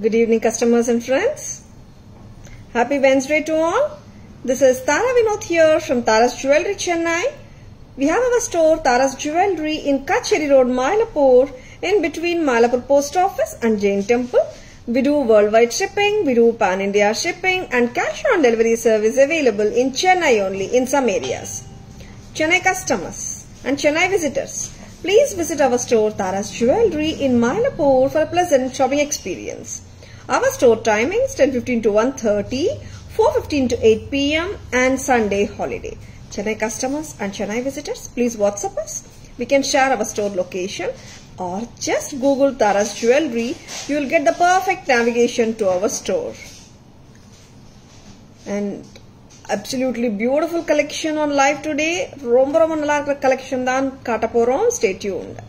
Good evening, customers and friends. Happy Wednesday to all. This is Tara Vinod here from Tara's Jewelry, Chennai. We have our store Tara's Jewelry in Kacheri Road, Mylapore, in between Mylapore Post Office and Jain Temple. We do worldwide shipping, we do pan-India shipping and cash on delivery service available in Chennai only in some areas. Chennai customers and Chennai visitors, please visit our store Tara's Jewelry in Mylapore for a pleasant shopping experience. Our store timings 10:15 to 1:30, 4:15 to 8 p.m. and Sunday holiday. Chennai customers and Chennai visitors, please WhatsApp us. We can share our store location or just Google Tara's Jewelry. You will get the perfect navigation to our store. And absolutely beautiful collection on live today. Romba nalla irukra collection dhaan kaata porom. Stay tuned.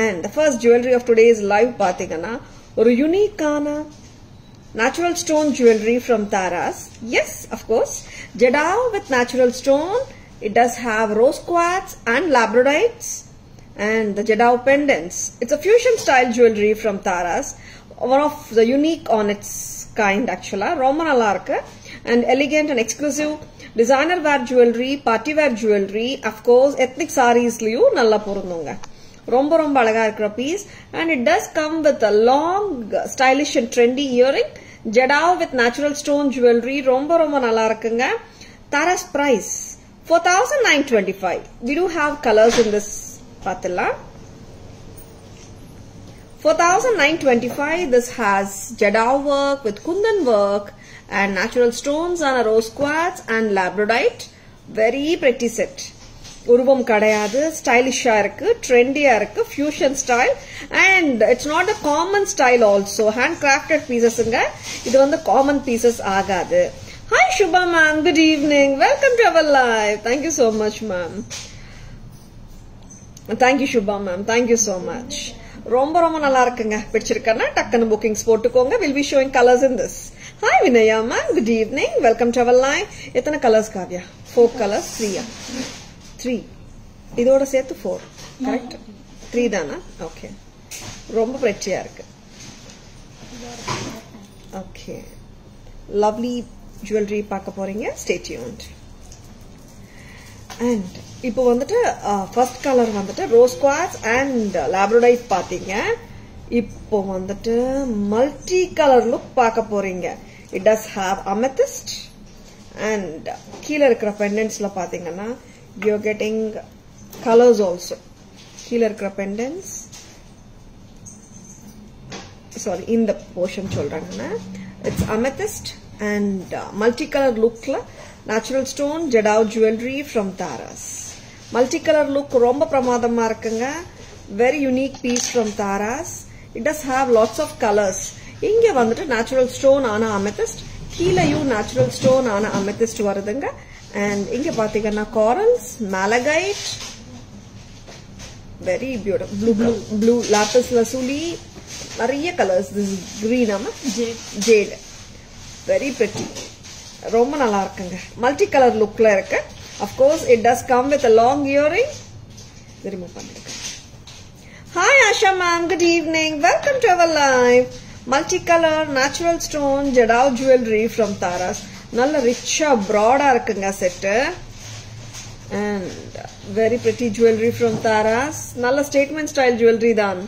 And the first jewelry of today's live pathina oru unique ana natural stone jewelry from Tara's. Yes, of course, Jadao with natural stone. It does have rose quartz and labradorites and the Jadao pendants. It's a fusion style jewelry from Tara's. One of the unique on its kind actually. Romba nalla irukku. And elegant and exclusive designer wear jewelry, party wear jewelry, of course ethnic sarees liyu nalla porundunga. Romba alaga irukra piece, and it does come with a long stylish and trendy earring. Jadao with natural stone jewelry. Romba nalla irukunga. Tara's price 4,925. We do have colors in this patilla. 4,925. This has Jadao work with Kundan work and natural stones on a rose quartz and labradorite. Very pretty set. Uruvam kadayadu, stylish irukku, trendy irukku, fusion style, and it's not a common style also. Handcrafted pieces inga. Idu vandu common pieces agadu. Hi Shubha ma'am, good evening. Welcome to our live. Thank you so much ma'am. Thank you Shubha ma'am. Thank you so much. Romba nalla irukanga. Pidichirukana takkana bookings potukonga. We'll be showing colors in this. Hi Vinaya ma'am, good evening. Welcome to our live. Ethana colors Kavya? 4 colors, 3 ya? 3. Idoda sethu 4. Correct? 3 dana? Okay. Romba pretty irukku. Okay. Lovely jewelry paaka poringa. Stay tuned. And இப்போ வந்துட்டு first color வந்துட்டு rose quartz and labradorite பாத்தீங்க. இப்போ வந்துட்டு multi color look பார்க்க போறீங்க. It does have amethyst and கீழ இருக்கிற pendantsல பாத்தீங்கன்னா you're getting colors also. கீழ இருக்கிற pendants, sorry, in the portion சொல்றாங்கன்னா it's amethyst and multicolor lookல natural stone Jadao jewelry from Tara's. Multicolor look ரொம்ப பிரமாதமா இருக்குங்க. Very unique piece from Tara's. It does have lots of colors. இங்க வந்துட்டு natural stone ஆன amethyst, கீழயும் natural stone ஆன amethyst வருதுங்க. And இங்க பாத்தீங்கன்னா corals, malachite, very beautiful, blue lapis lazuli, நிறைய colors. This is green ama jade. Very pretty. ரொம்ப நல்லா இருக்குங்க. Multicolor lookல இருக்கு. Of course, it does come with a long earring. Remove பண்ணிருக்கேன். Hi Asha ma'am, good evening. Welcome to our live. Multicolor natural stone Jadao jewelry from Tara's. நல்ல ரிச்சா broad இருக்குங்க set. And very pretty jewelry from Tara's. நல்ல statement style jewelry தான்.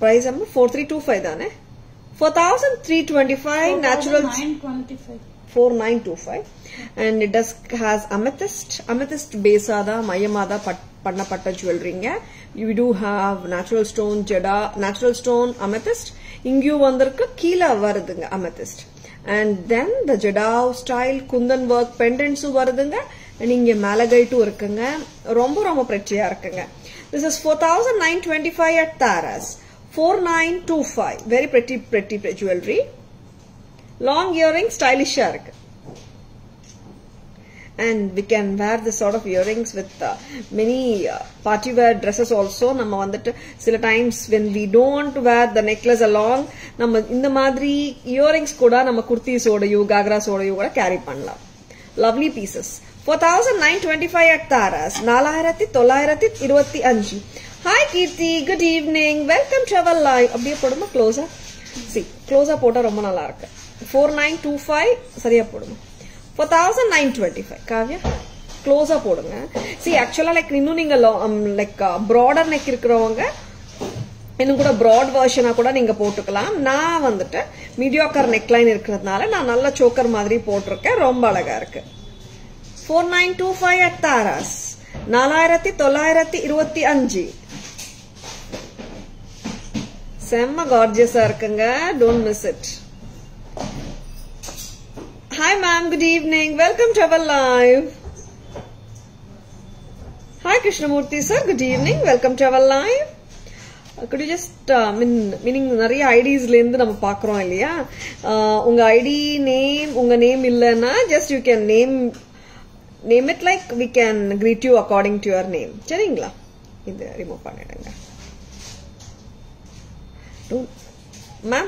Price நம்ம 4325 தானே? 4,325 natural 4,925. And it does has amethyst base ada mayamada pannapatta jewelry inga. You do have natural stone natural stone amethyst. Ingu vandirukku keela varudunga amethyst. And then the Jadao style Kundan work pendants varudunga. And inge malachite irukanga. Romba pretty irukanga. This is 4,925 at Tara's. 4,925. Very pretty jewelry. Long earring, stylish irukku. And we can wear this sort of earrings with many party wear dresses also. நம்ம வந்துட்டு சில times when we don't wear the necklace along, நம்ம இந்த மாதிரி earrings கூட நம்ம kurtis ஓடயோ gagra ஓடயோ கூட carry பண்ணலாம். Lovely pieces. 4,925 at Tara's. 4,925. Hi Kirti, good evening. Welcome to our live. அப்படியே போடுமா closer. See, க்ளோஸா போட்டா ரொம்ப நல்லா இருக்கு. 4925 சரியா போடுங்க. 4925 காவ்யா க்ளோஸா போடுங்க. see actually like இன்னும் நீங்க like broader neck இருக்கிறவங்க இன்னும் கூட broad version கூட நீங்க போட்டுக்கலாம். நான் வந்துட்டு mediocre neckline இருக்கிறதுனால நான் நல்ல சோக்கர் மாதிரி போட்டிருக்கேன். ரொம்ப அழகா இருக்கு. 4925 at Taras 4925 செம்ம கார்ஜியஸா இருக்குங்க. Don't miss it. Hi ma'am, good evening. Welcome to our live. Hi Krishnamurthy sir, good evening. Welcome to our live. Could you just meaning நிறைய ஐடிஸ்ல இருந்து நம்ம பார்க்கறோம் இல்லையா? உங்க ஐடி நேம் உங்க நேம் இல்லனா just you can name it like we can greet you according to your name. சரிங்களா? இது ரிமூவ் பண்ணிடுங்க. Ma'am,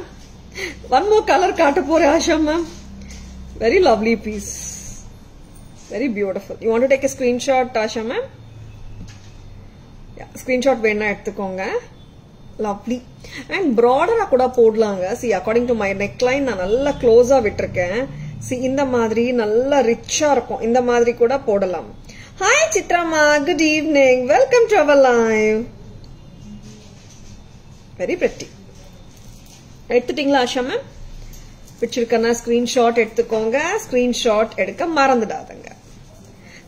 one more color காட்ட போறேன் Asha ma'am. Very lovely piece. Very beautiful. You want to take a screenshot, Tasha ma'am? Yeah, screenshot வேணா எடுத்துக்கோங்க. Lovely. And broader கூட போடலாங்க. See, according to my neckline நான் நல்லா க்ளோஸா விட்டுருக்கேன். See, இந்த மாதிரி நல்லா ரிச்சா இருக்கும். இந்த மாதிரி கூட போடலாம். Hi Chitrama, good evening. Welcome to our live. Very pretty. எடுத்துட்டீங்களா ஆஷா மேம்? பிடிச்சிருக்கனா ஸ்கிரீன்ஷாட் எடுத்துக்கோங்க. ஸ்கிரீன்ஷாட் எடுக்க மறந்துடாதங்க.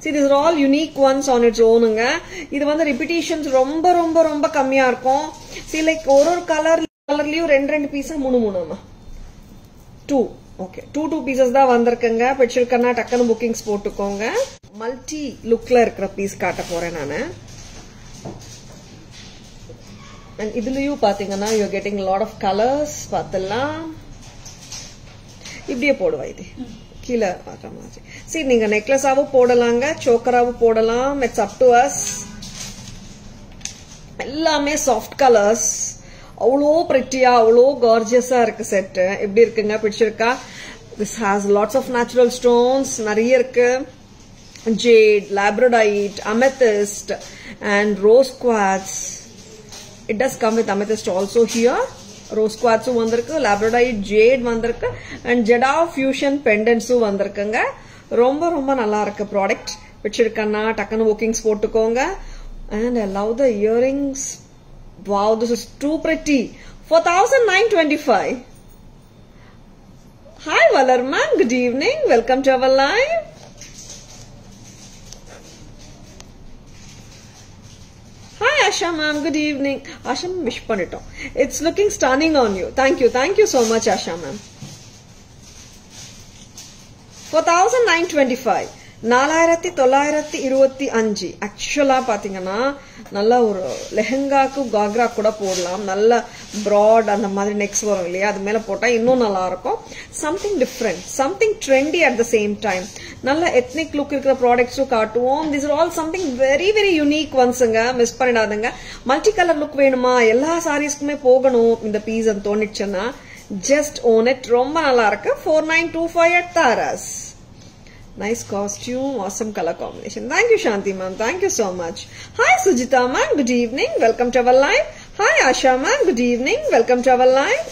See, these are all unique ones on its ownங்க. இது வந்து ரிப்பீட்டேஷன்ஸ் ரொம்ப ரொம்ப ரொம்ப கம்மியா இருக்கும். See, like ஒரு கலர்லயும் ரெண்டு பீஸா மூணுமா 2 ஓகே 2 பீசஸ் தான் வந்திருக்குங்க. பிடிச்சிருக்கனா டக்குன்னு புக்கிங்ஸ் போட்டுக்கோங்க. மல்டி லுக்ல இருக்கிற பீஸ் காட்ட போறேன் நானு. And இதுலயும் பாத்தீங்கன்னா you are getting a lot of colors. பார்த்தலாம் இப்படியே போடுவா. இது கீழே வர மாதிரி. சரி, நீங்க நெக்லஸாவும் போடலாங்க, சோக்கராவும் போடலாம். It's up to us. எல்லாமே சாஃப்ட் கலர்ஸ். அவ்வளோ பிரிட்டியா அவ்வளோ கார்ஜியஸா இருக்கு செட். எப்படி இருக்குங்க? பிடிச்சிருக்கா? This has lots of natural stones நிறைய இருக்கு. Jade, labradorite, amethyst and rose quartz. It does come with amethyst also here. Rose quartz vandirukku, labradorite, jade vandirukku and jada fusion pendants vandirukanga. Romba romba nalla irukku product. Pichirukana takkanu bookings potukonga. And I love the earrings. Wow, this is too pretty. 4925. Hi Valarma, good evening. Welcome to our live. Hi Asha ma'am, good evening. Asha ma'am wish பண்ணிட்டோம். It's looking stunning on you. Thank you so much Asha ma'am. 4925 4925. ஆக்சுவலா பாத்தீங்கன்னா நல்ல ஒரு லெஹங்காக்கு காக்ரா கூட போடலாம். நல்ல broad அந்த மாதிரி நெக்ஸ் வரும் இல்லையா, அது மேல போட்டா இன்னும் நல்லா இருக்கும். Something different, something trendy at the same time. நல்ல எத்னிக் லுக் இருக்கிற ப்ராடக்ட்ஸும் காட்டுவோம். This are all something very very unique ஒன்ஸுங்க. மிஸ் பண்ணிடாதுங்க. மல்டி கலர் லுக் வேணுமா, எல்லா சாரீஸ்க்குமே போகணும் இந்த பீஸ் అని தோணிச்சுன்னா ஜஸ்ட் ஓன் இட். ரொம்ப நல்லா இருக்கு. 4925 at Taras. Nice costume, awesome color combination. Thank you Shanti ma'am, thank you so much. Hi Sujita ma'am, good evening, welcome to our live. Hi Asha ma'am, good evening, welcome to our live.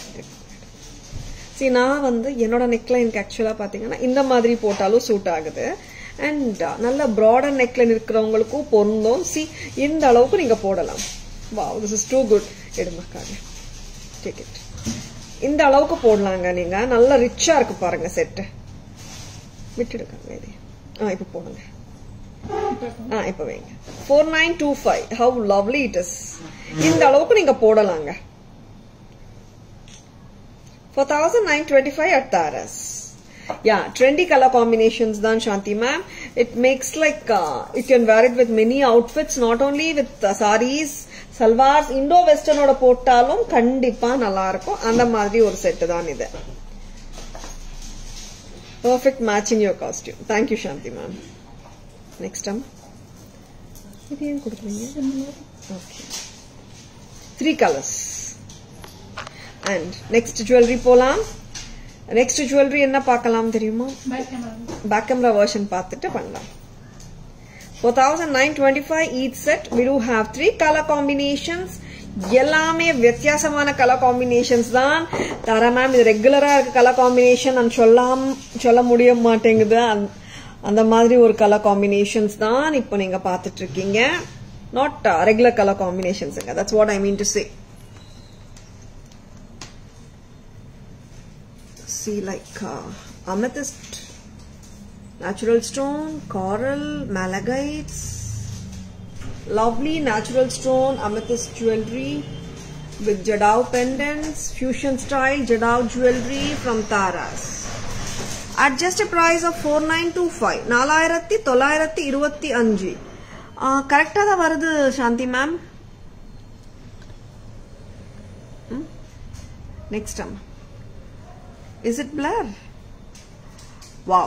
See, நான் வந்து என்னோட நெக்லைனுக்கு ஆக்சுவலா பாத்தீங்கன்னா இந்த மாதிரி போட்டாலும் suit ஆகுது. And நல்ல ப்ராடர் நெக்லைன் இருக்கிறவங்களுக்கும் பொருந்தும். சி, இந்த அளவுக்கு நீங்க போடலாம். Wow, this is too good. எடுமாக்காக டேக் இட். இந்த அளவுக்கு போடலாங்க நீங்க. நல்ல ரிச்சா இருக்கு பாருங்க செட்டு. விட்டுடுங்க இது. இப்ப போடுங்க. இப்ப வைங்க. 4925. How lovely it is. இந்த அளவுக்கு நீங்க போடலாங்க. 4925 at Taras. Yeah, trendy color combinations done Shanti ma'am. It makes like you can wear it with many outfits, not only with sarees, salwars, Indo western oda போட்டாலும் கண்டிப்பா நல்லா இருக்கும். அந்த மாதிரி ஒரு செட் தான் இது. Perfect matching your costume. Thank you Shanti ma'am. Next time. இது ஏன் கொடுக்குறீங்க? Okay. 3 colors. And next jewelry போலாம். Next jewelry என்ன பார்க்கலாம் தெரியுமா? Back camera version பார்த்துட்டு பண்ணலாம். 4925 each set. We do have 3 color combinations. எல்லாமே வித்தியாசமான கலர் காம்பினேஷன்ஸ் தான். தாரா மேம் இது ரெகுலரா இருக்க கலர் காம்பினேஷன் நான் சொல்ல முடிய மாட்டேங்குது. அந்த மாதிரி ஒரு கலர் காம்பினேஷன்ஸ் தான் இப்போ நீங்க பார்த்துட்டு இருக்கீங்க. Not regular colour combinations. That's what I mean to say. See like amethyst, natural stone, coral, malachites, lovely natural stone amethyst jewelry with jadao pendants, fusion style jadao jewelry from Taras at just a price of 4925. 4925. கரெக்டா தான் வருது சாந்தி ma'am. Next time. Is it blur? Wow,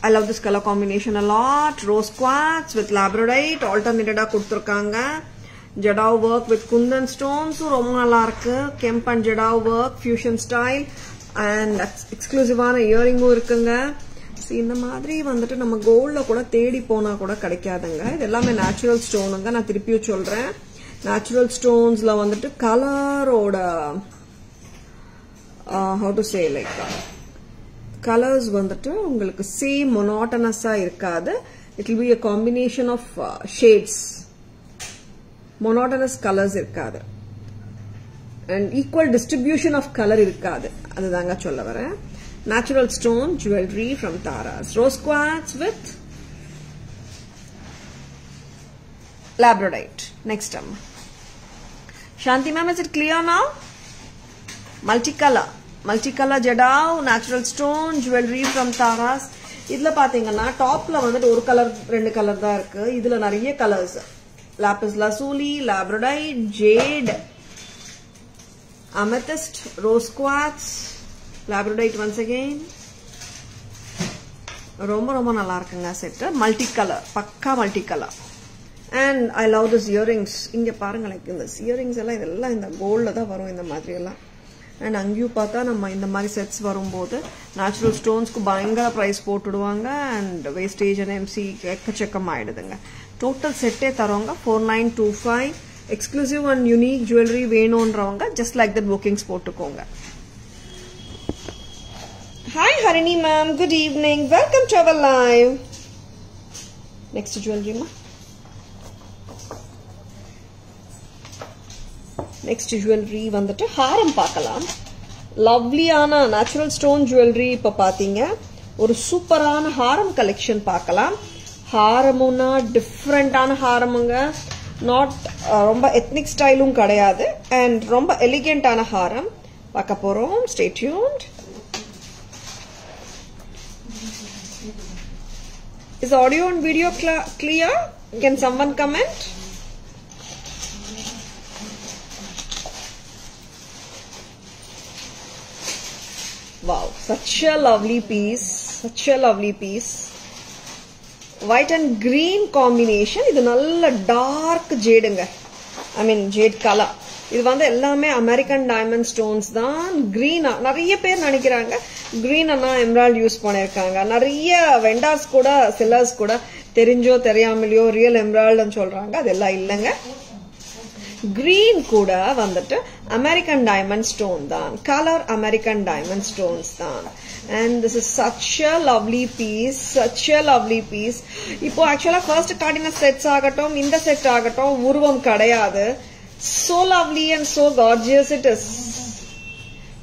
I love this color combination a lot. Rose quartz with labradorite alternated kuduthirukanga. Jadao work with kundan stones romba nalla irukku. Kemp and jadao work fusion style and exclusive ana earring irukanga. See இந்த மாதிரி வந்துட்டு நம்ம கோல்ட்ல கூட தேடி போனா கூட கிடைக்காதுங்க. இது எல்லாமே நேச்சுரல் ஸ்டோனுங்க. நான் திருப்பியும் சொல்றேன், நேச்சுரல் ஸ்டோன்ஸ்ல வந்துட்டு கலரோட how to say like colors வந்துட்டு உங்களுக்கு சேம் monotonous-ஆ இருக்காது. It will be a combination of shades. Monotonous colors இருக்காது. And equal distribution of color இருக்காது. அதுதாங்க சொல்ல வரேன். Natural stone jewelry from Taras. Rose quartz with labradorite. Next time. Shanti ma'am, is it clear now? Multicolor jadao natural stone jewelry from Taras. இதுல பாத்தீங்கன்னா டாப்ல வந்துட்டு ஒரு கலர் ரெண்டு கலர் தான் இருக்கு. இதுல நிறைய colours. lapis lazuli, labradorite, jade, amethyst, rose quartz, labradorite once again. ரொம்ப நல்லா இருக்குங்க செட். multicolor, பக்கா multicolor. And I love this earrings. இங்க பாருங்க, like இந்த earrings எல்லாம் இதெல்லாம் இந்த கோல்ட்ல தான் வரும் இந்த மாதிரி எல்லாம். And அங்கேயும் பார்த்தா நம்ம இந்த மாதிரி செட்ஸ் வரும்போது நேச்சுரல் ஸ்டோன்ஸ்க்கு பயங்கர ப்ரைஸ் போட்டுடுவாங்க. அண்ட் வேஸ்டேஜ் அண்ட் எம்சி எக்கச்சக்கம் ஆயிடுதுங்க. டோட்டல் செட்டே தருவாங்க 4925. எக்ஸ்க்ளூசிவ் அண்ட் யூனிக் ஜுவல்லரி வேணும்ன்றவங்க ஜஸ்ட் லைக் தட் புக்கிங்ஸ் போட்டுக்கோங்க. Hi Harini ma'am, good evening, welcome to our live. Next ஜுவல்லரிமா, நெக்ஸ்ட் ஜுவல்லரி வந்துட்டு ஹாரம் பார்க்கலாம். லவ்லியான நேச்சுரல் ஸ்டோன் ஜுவல்லரி இப்போ பார்த்தீங்க. ஒரு சூப்பரான ஹாரம் கலெக்ஷன் பார்க்கலாம். ஹாரமுன்னா டிஃப்ரெண்டான ஹாரமுங்க. நாட் ரொம்ப எத்னிக் ஸ்டைலும் கிடையாது. அண்ட் ரொம்ப எலிகென்டான ஹாரம் பார்க்க போறோம். Stay tuned. Is audio and video clear? Can someone comment? Wow, such a lovely piece. Such a lovely piece. White and green combination. இது நல்ல dark ஜேடுங்க. I mean jade color. இது வந்து எல்லாமே அமெரிக்கன் டைமண்ட் ஸ்டோன்ஸ் தான். கிரீனா நிறைய பேர் நினைக்கிறாங்க green அண்ணா emerald use பண்ணிருக்காங்க. நிறைய வெண்டார்ஸ் கூட செல்லர்ஸ் கூட தெரிஞ்சோ தெரியாமலையோ ரியல் எம்ரால்ட்னு சொல்றாங்க. அதெல்லாம் இல்லைங்க. கிரீன் கூட வந்துட்டு அமெரிக்கன் டைமண்ட் ஸ்டோன் தான். கலர் அமெரிக்கன் டைமண்ட் ஸ்டோன்ஸ் தான். And this is such a lovely piece. Such a lovely piece. இப்போ ஆக்சுவலா ஃபர்ஸ்ட் காட்டின செட்ஸ் ஆகட்டும் இந்த செட் ஆகட்டும் உருவம் கிடையாது. So lovely and so gorgeous it is.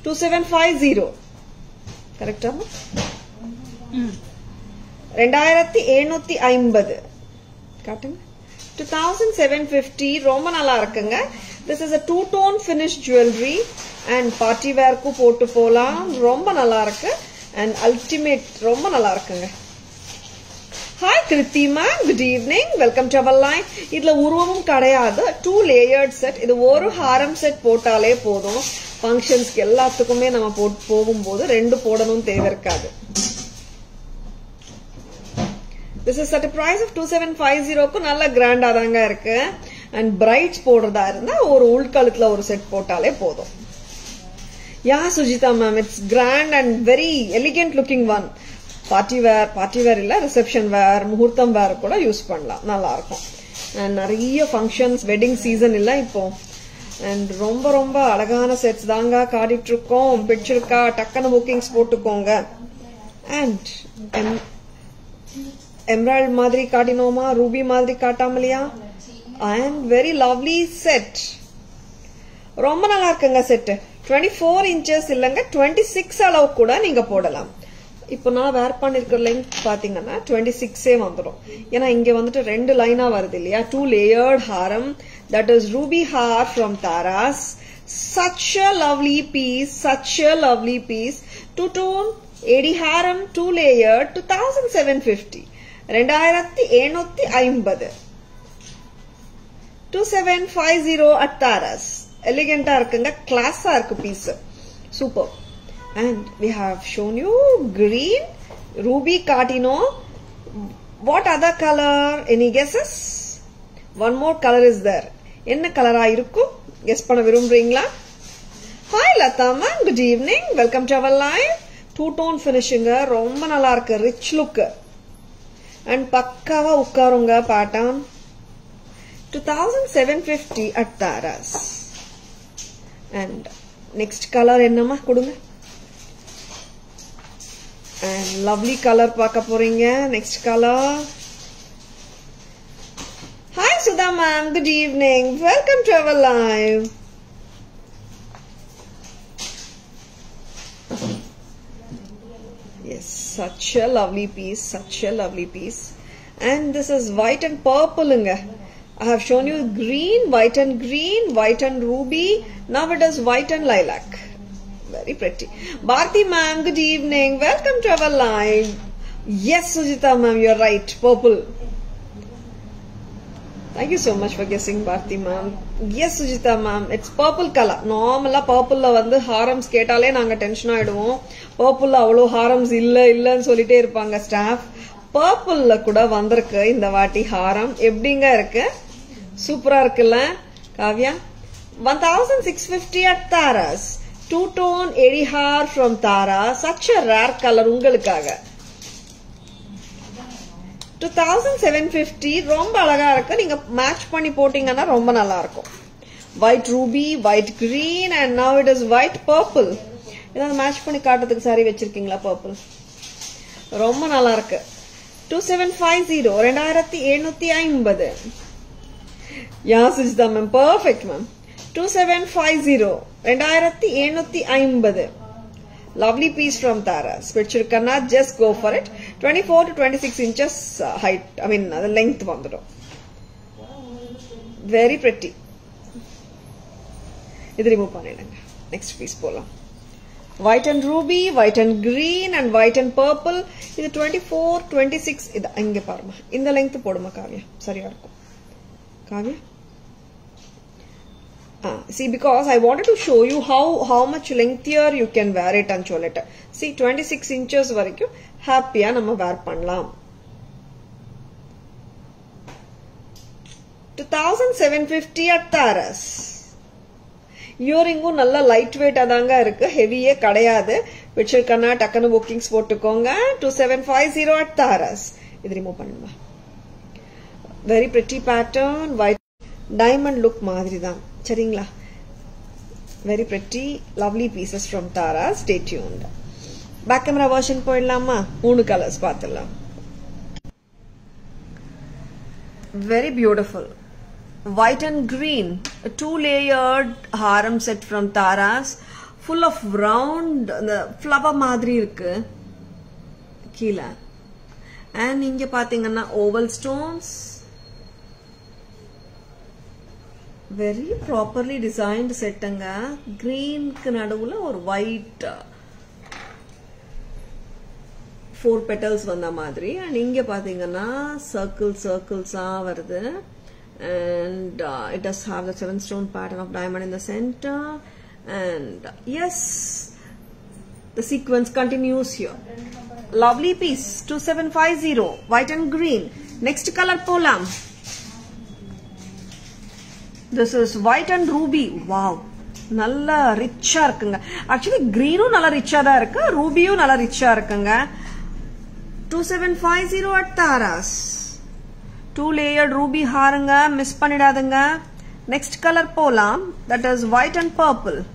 2750. கரெக்டா? 2750 காட்டுங்க. 2750. ரொம்ப நல்லா இருக்குங்க. This is a two-tone finished jewelry and party wear க்கு போட்டு போலாம். ரொம்ப நல்லா இருக்கு and ultimate. ரொம்ப நல்லா இருக்குங்க. Hi Kritima, good evening, welcome to our line. இதுல உருவமும் கிடையாது. 2 layered set. இது ஒரு ஹாரம் செட் போட்டாலே போதும். ஃபங்க்ஷன்ஸ்க்கு எல்லாத்துக்குமே நம்ம போகும்போது ரெண்டு போடணும் தேவை இருக்காது. This is at a price of 2750க்கு நல்ல கிராண்டா தாங்க இருக்கு. and brights போடுறதா இருந்தா ஒரு உள்கழுத்துல ஒரு செட் போட்டாலே போதும். Yeah Sujita ma'am, it's grand and very elegant looking one. Party wear இல்ல ரிசப்ஷன் வேர் முகூர்த்தம் வேர் கூட யூஸ் பண்ணலாம். நல்லா இருக்கும். நிறைய ஃபங்க்ஷன்ஸ் வெட்டிங் சீசன் இல்ல இப்போ and ரொம்ப ரொம்ப அழகான செட்ஸ் தாங்க காட்டிட்டு இருக்கோம். பிடிச்சிருக்கா டக்குனு புக்கிங்ஸ் போட்டுக்கோங்க. and emerald மாதிரி காட்டினோமா, ரூபி மாதிரி காட்டாமலையா, and very lovely set. ரொம்ப நல்லா இருக்குங்க செட். 24 inches இல்லங்க 26 அளவு கூட நீங்க போடலாம். இப்போ நான் வேர் பண்ணிருக்கிற லெங்த் பாத்தீங்கன்னா 26 வந்துடும். ஏன்னா இங்க வந்துட்டு ரெண்டு லைனா வருது இல்லையா. 2 layered haram, that is ruby har from Taras. Such a lovely piece, such a lovely piece. 2-tone AD haram 2 layered 2750. 2750 2750 at Taras. Elegant இருக்குங்க, கிளாஸா இருக்கு piece. Super. And we have shown you green, ruby Cartino. What other color? Any guesses? One more color is there. Enna color ah irukku? Guess panna virumbreenga? Hi Lata ma'am, good evening. Welcome to our live. Two-tone finishing, romba nalla irukku, rich look. And pakkava ukkarunga pattern. 2750 at Taras. And next color ennama kudunga? And lovely color paaka poringa. Next color. Hi Sudha ma'am, good evening. Welcome to our live. Yes, such a lovely piece, such a lovely piece. And this is white and purple inga. I have shown you green, white and green, white and ruby. Now it is white and lilac. Very pretty. Bharti ma'am, good evening. Welcome to our live. Yes, Sujita ma'am, you are right. Purple. Thank you so much for guessing, Bharti ma'am. Yes, Sujita ma'am, it's purple color. Normally purple la vandu harams ketale naanga tension aiduvom. Purple la avlo harams illa nu solite irupanga staff. Purple la kuda vandirukku indha vaati haram. Eppdinga irukku? Super-ஆ இருக்குல்ல Kavya. 1650 at Taras. 2-tone AD har from Tara. Such a rare color உங்களுக்காக. 2750 ரொம்ப அழகா இருக்கு. நீங்க match பண்ணி போட்டீங்கன்னா ரொம்ப நல்லா இருக்கும். White ruby, white green, and now it is white purple. இத மேட்ச் பண்ணி காட்டுறதுக்கு சாரி வெச்சிருக்கீங்களா purple? ரொம்ப நல்லா இருக்கு. 2750 2750. Yeah, Sujita ma'am, perfect ma'am. 2750 2750. Lovely piece from Taras. Pichirkanna, just go for it. 24 to 26 inches height. I mean, the length vandrum. Very pretty. Idu remove pannidanga. Next piece polam. White and ruby, white and green, and white and purple. Idu 24, 26. Idu inge parma. Indha length poduma Kavya. Sariya irukum. Kavya? See, because I wanted to show you how much lengthier you can wear it and solita. See, 26 inches varaiku happy ah nama wear pannalam. 2750 at Taras. Earring nalla lightweight adanga irukku, heavy e kadayadu. Pichirkanna takkanu bookings potukonga. 2750 at Taras. Idu remove pannuma. Very pretty pattern, white diamond look madri dhaan. சரிங்களா? Very pretty, lovely pieces from Tara. Stay tuned. Back camera version போயிடலாமா? 3 colors பார்த்துடலாம். Very beautiful. White and green, a 2-layered harem set from Taras, full of round the flower மாதிரி இருக்கு கீழ. And இங்க பாத்தீங்கன்னா oval stones. Very properly designed set anga. Green ku naduvula or white 4 petals vanda madri, and inge pathingana circles ah varudhu, and it does have the 7-stone pattern of diamond in the center, and yes, the sequence continues here. Lovely piece. 2750, white and green. Next color polam. This is white and ruby. Wow, nalla richa irukanga. Actually green nalla richa da irukku, ruby nalla richa irukanga. 2750 at Taras. 2-layered ruby haranga, miss pannidadanga. Next color polam, that is white and purple.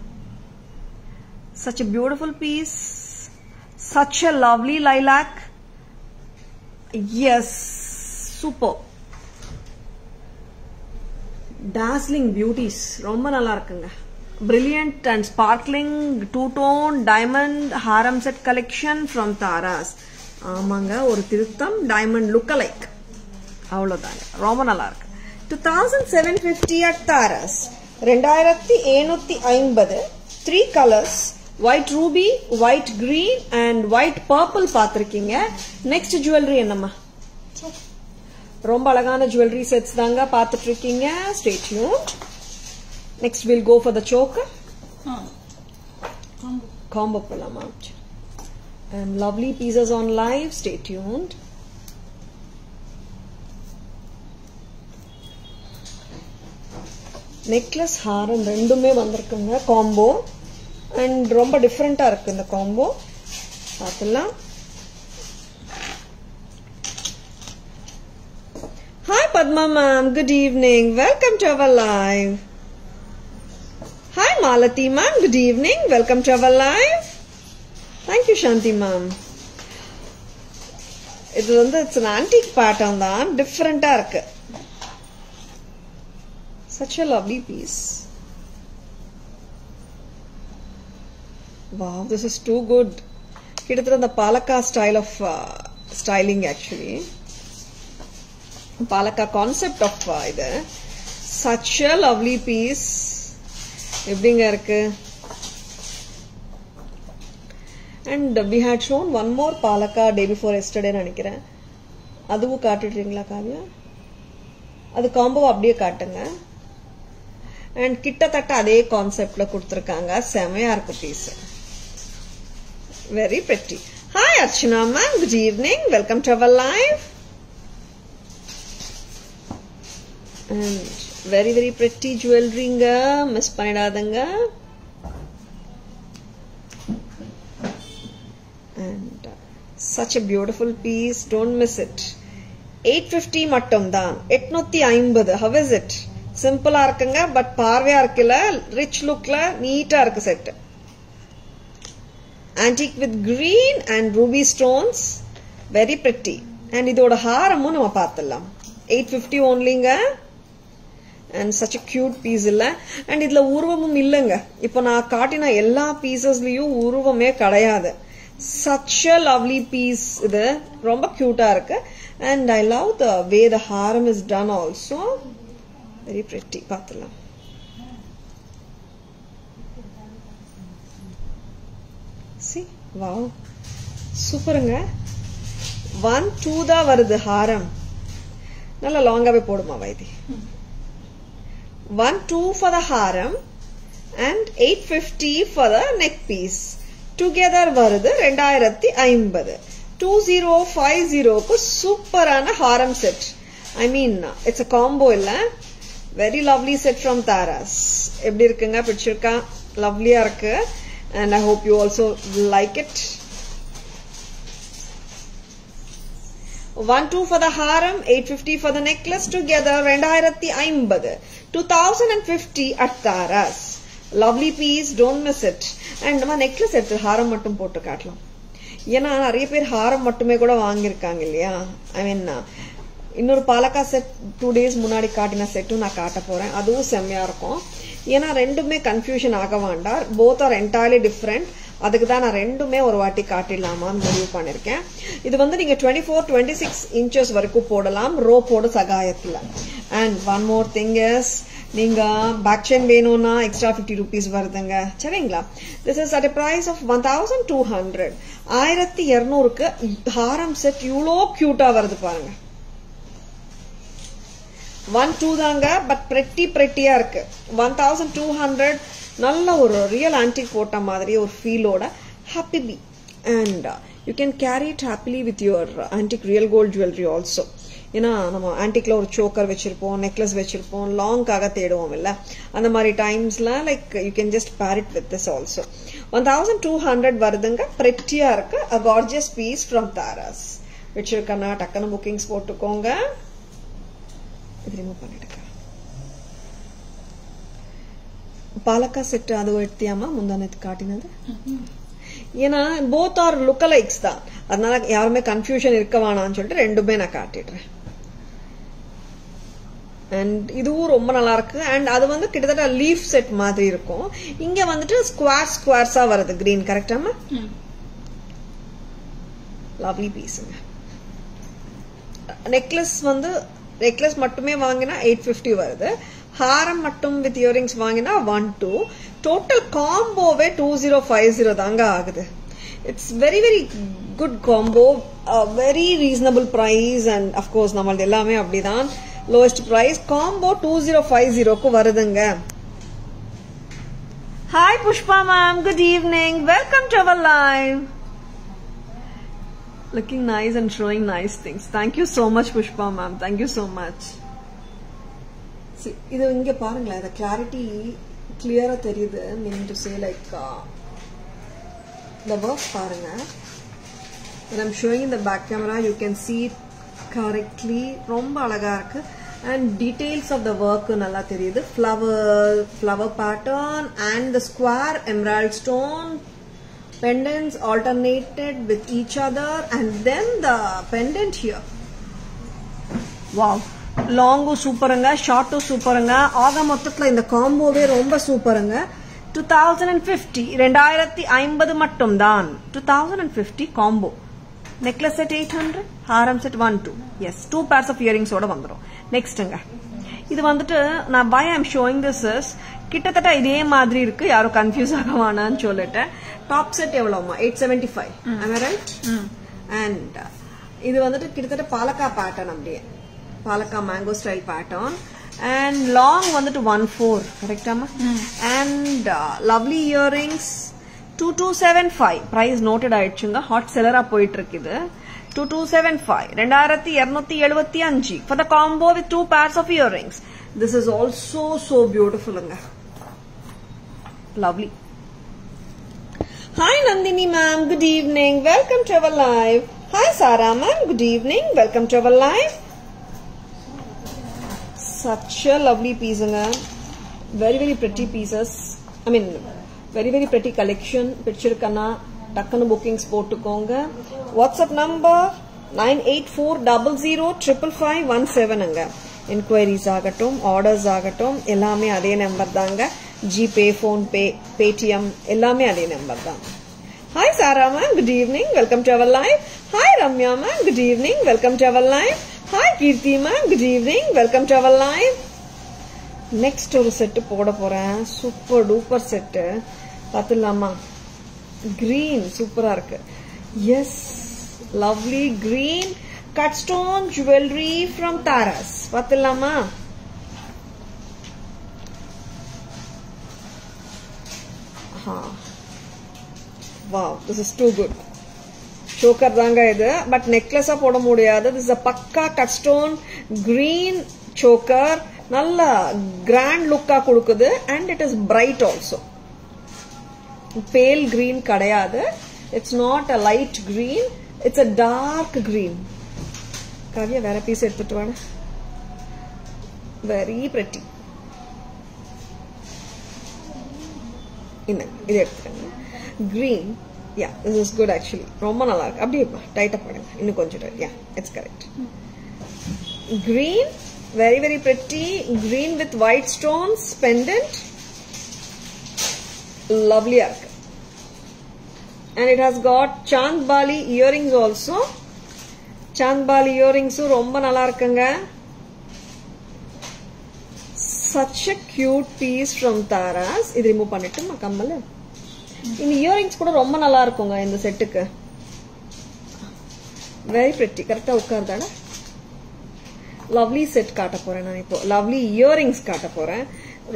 Such a beautiful piece. Such a lovely lilac. Yes, super. Dazzling beauties. Romba nalla irukanga. Brilliant and sparkling two-tone diamond harem set collection from Taras. ஆமாங்க, ஒரு திருத்தம் diamond look-alike. அவ்வளவுதாங்க, ரொம்ப நல்லா இருக்கு. 2750 at Taras. 2750. 3 colors. White ruby, white green and white purple பார்த்திருக்கீங்க. Next jewelry என்னம்மா? ரொம்ப அழகான jewelry sets தாங்க பார்த்துட்டு இருக்கீங்க. Stay tuned. Next we'll go for the choker. Combo போலாமா? And lovely pieces on live. Stay tuned. Necklace haram ரெண்டுமே வந்திருக்குங்க combo and ரொம்ப டிஃபரெண்டா இருக்கு இந்த combo. பார்க்கலாம். Hi Padma ma'am, good evening. Welcome to our live. Hi Malati ma'am, good evening. Welcome to our live. Thank you Shanti ma'am. இது வந்து it's an antique pattern தான், டிஃபரெண்டா இருக்கு. Such a lovely piece. Wow, this is too good. கிட்டத்தட்ட the Palaka style of styling actually. Palaka concept of இது. Such a lovely piece. எப்படிங்க இருக்கு? And we had shown one more Palaka day before yesterday நினைக்கிறேன். அதுவும் காட்டுறீங்களா காவியா? அது combo அப்படியே காட்டுங்க. And கிட்டத்தட்ட அதே கான்செப்ட்ல கொடுத்திருக்காங்க. செமையா இருக்கு piece. Very pretty. Hi Archana ma'am, good evening. Welcome to our live. And very very pretty jewelry nga, miss பண்ணிடாதங்க. And such a beautiful piece, don't miss it. 850 மட்டும் தான். 850. How is it? Simple ஆ இருக்குங்க, but பார்வையா இருக்குல்ல, rich lookல நீட்டா இருக்கு set. Antique with green and ruby stones, very pretty. And இதோட ஹாரமும் நம்ம பார்த்தலாம். 850 onlyங்க. And such a cute piece இல்ல. And இதுல உருவமும் இல்லங்க. இப்போ நான் காட்டின எல்லா பீசஸ்லயும் உருவமே கிடையாது. Such a lovely piece இது. ரொம்ப கியூட்டா இருக்கு. And I love the way the harem is done also. Very pretty. பார்த்தலாம். See? Wow. சூப்பருங்க. 1 2 தான் வருது ஹாரம். நல்ல லாங்காவே போடுமா why this. 1 2 for the harem and 850 for the neck piece. Together வருது 2050. 2050 க்கு சூப்பரான harem set. I mean, it's a combo இல்ல. Very lovely set from Taras. எப்படி இருக்குங்க? பிடிச்சிருக்கா? லவ்லியா இருக்கு. And I hope you also like it. 1 2 for the harem, 850 for the necklace, together 2050. 2050 at Taras. Lovely piece, don't miss it. And நம்ம necklace எடுத்து harem மட்டும் போட்டு காட்டலாம். ஏன்னா நிறைய பேர் harem மட்டுமே கூட வாங்கியிருக்காங்க இல்லையா? I mean, இன்னொரு பாலக்கா செட் 2 days முன்னாடி காட்டின செட்டும் நான் காட்ட போறேன். அதுவும் செம்மையா இருக்கும். ஏன்னா ரெண்டுமே கன்ஃபியூஷன் ஆக வேண்டாம். both are entirely different. அதுக்கு தான் நான் ரெண்டுமே ஒரு வாட்டி காட்டிடலாமான்னு முடிவு பண்ணிருக்கேன். இது வந்து நீங்க 24-26 inches வரைக்கும் போடலாம் ரோப்போட சகாயத்துல. And one more thing is, நீங்க பேக் செயின் வேணும்னா எக்ஸ்ட்ரா 50 rupees வருதுங்க. சரிங்களா? This is at a price of 1200. 1200க்கு Haram set இவ்வளோ கியூட்டா வருது பாருங்க. 1 2 தாங்க, பட் prettyயா இருக்கு. 1200 நல்ல ஒரு ரியல் ஆன்டிக் போட்ட மாதிரி ஒரு ஃபீலோட ஹாப்பி பி. And you can carry it happily with your antique real gold jewelry also. ஏன்னா நம்ம ஆன்டிக்ல ஒரு சோக்கர் வச்சிருப்போம், நெக்லஸ் வச்சிருப்போம், லாங்காக தேடுவோம் இல்ல, அந்த மாதிரி டைம்ஸ்ல லைக் யூ கேன் ஜஸ்ட் பேர் இட் வித் திஸ் ஆல்சோ. 1200 வருதுங்க. prettyயா இருக்கு. a gorgeous piece from Taras. வச்சிருக்கனா டக்குனு புக்கிங்ஸ் போட்டுக்கோங்க. இது ரிமூவ் பண்ணிடுங்க. பாலக்கா செட் அது எடுத்தியாமா முந்தானத்து காட்டினது? ஏன்னா போத் ஆர் லுக்கலைக்ஸ் தான், அதனால யாருமே கன்ஃபியூஷன் இருக்க வேணாம்னு சொல்லிட்டு ரெண்டுமே நான் காட்டிடுறேன். அண்ட் இதுவும் ரொம்ப நல்லா இருக்கு. அண்ட் அது வந்து கிட்டத்தட்ட லீஃப் செட் மாதிரி இருக்கும். இங்க வந்துட்டு ஸ்கொயர்ஸா வருது கிரீன். கரெக்டாமா? லவ்லி பீஸுங்க. நெக்லஸ் மட்டுமே வாங்கினா 850 வருது. ஹாரம் மட்டும் வித் இயரிங்ஸ் வாங்கினா 1-2. டோட்டல் காம்போவே 2050 தாங்க ஆகுது. It's very very good combo, very reasonable price. And of course நம்மளது எல்லாமே அப்படிதான், லோவஸ்ட் பிரைஸ். காம்போ 2050க்கு வருதுங்க. Hi Pushpa ma'am, good evening, welcome to our live. Looking nice and showing nice things. Thank you so much Pushpa ma'am, thank you so much. See, இது இங்க பாருங்களேன், இந்த clarity clear-ஆ தெரியுது. meaning to say like the work பாருங்க. when I'm showing in the back camera you can see it correctly. ரொம்ப அழகா இருக்கு. and details of the work நல்லா தெரியுது. flower pattern and the square emerald stone pendants alternated with each other, and then the pendant here. Wow, long சூப்பருங்க, short சூப்பருங்க. ஆக மொத்தத்துல இந்த காம்போவே ரொம்ப சூப்பருங்க. 2050 மட்டும் தான். 2050 combo. Necklace set 800, haram set 1-2. Yes, 2 pairs of earrings ஓட வந்துரும். நெக்ஸ்ட்ங்க, இது வந்துட்டு நான் why I'm showing this is கிட்டத்தட்ட இதே மாதிரி இருக்கு, யாரும் கன்ஃபியூஸ் ஆக வேணாம்னு சொல்லிட்டேன். டாப் செட் எவ்வளவுமா? 875. am I right? and இது வந்துட்டு கிட்டத்தட்ட பாலக்கா பேட்டர்ன், அப்படியே பாலக்கா mango style pattern. And long வந்துட்டு 1-4. கரெக்டாமா? And lovely earrings 2275. Price noted ஆயிடுச்சுங்க, ஹாட் செல்லரா போயிட்டு இருக்குது. 2275, 2275 for the combo with 2 pairs of earrings. This is also so beautiful. Lovely. Hi Nandini ma'am, good evening, welcome to our live. Hi Sarah ma'am, good evening, welcome to our live. Such a lovely piece, very very pretty pieces. I mean very very pretty collection. Picture kana டக்குனு bookings போட்டுக்கோங்க. WhatsApp number 9840055517. Enquiries ஆகட்டும், orders ஆகட்டும், எல்லாமே அதே number தாங்க. GPay, PhonePe, Paytm எல்லாமே அதே number தான். Hi Sara ma'am, good evening, welcome to our live. Hi Ramya ma'am, good evening, welcome to our live. Hi Keerthi ma'am, good evening, welcome to our live. Next ஒரு set போட போறேன், super duper set. பார்த்துலாமா? green சூப்பரா இருக்கு. yes, lovely green cut stone jewelry from Taras. பாத்தலாமா? wow, this is too good. choker தாங்க இது, but நெக்லஸா போட முடியாது. this is a பக்கா cut stone green choker. நல்ல grand look-ஆ கொடுக்குது. and it is bright also. pale green kadayadu. It's not a light green, it's a dark green. Kavya vera piece edutittu vaada. Very pretty. Inna idu eduthukenga. Green, yeah, this is good actually. Romba nalla irukku. Abbi tight up padunga, innu konjam tight. Yeah, it's correct. Green, very very pretty. Green with white stones pendant. Lovely arc. And it has got Chand Bali earrings also. Chand Bali earrings romba nalla irukanga. Such a cute piece from Taras. Idu remove pannittum kammal. In earrings kuda romba nalla irukunga indha settukku. Very pretty. Correct ah ukkardana. Lovely set kaata poren naan ipo. Lovely earrings kaata poren.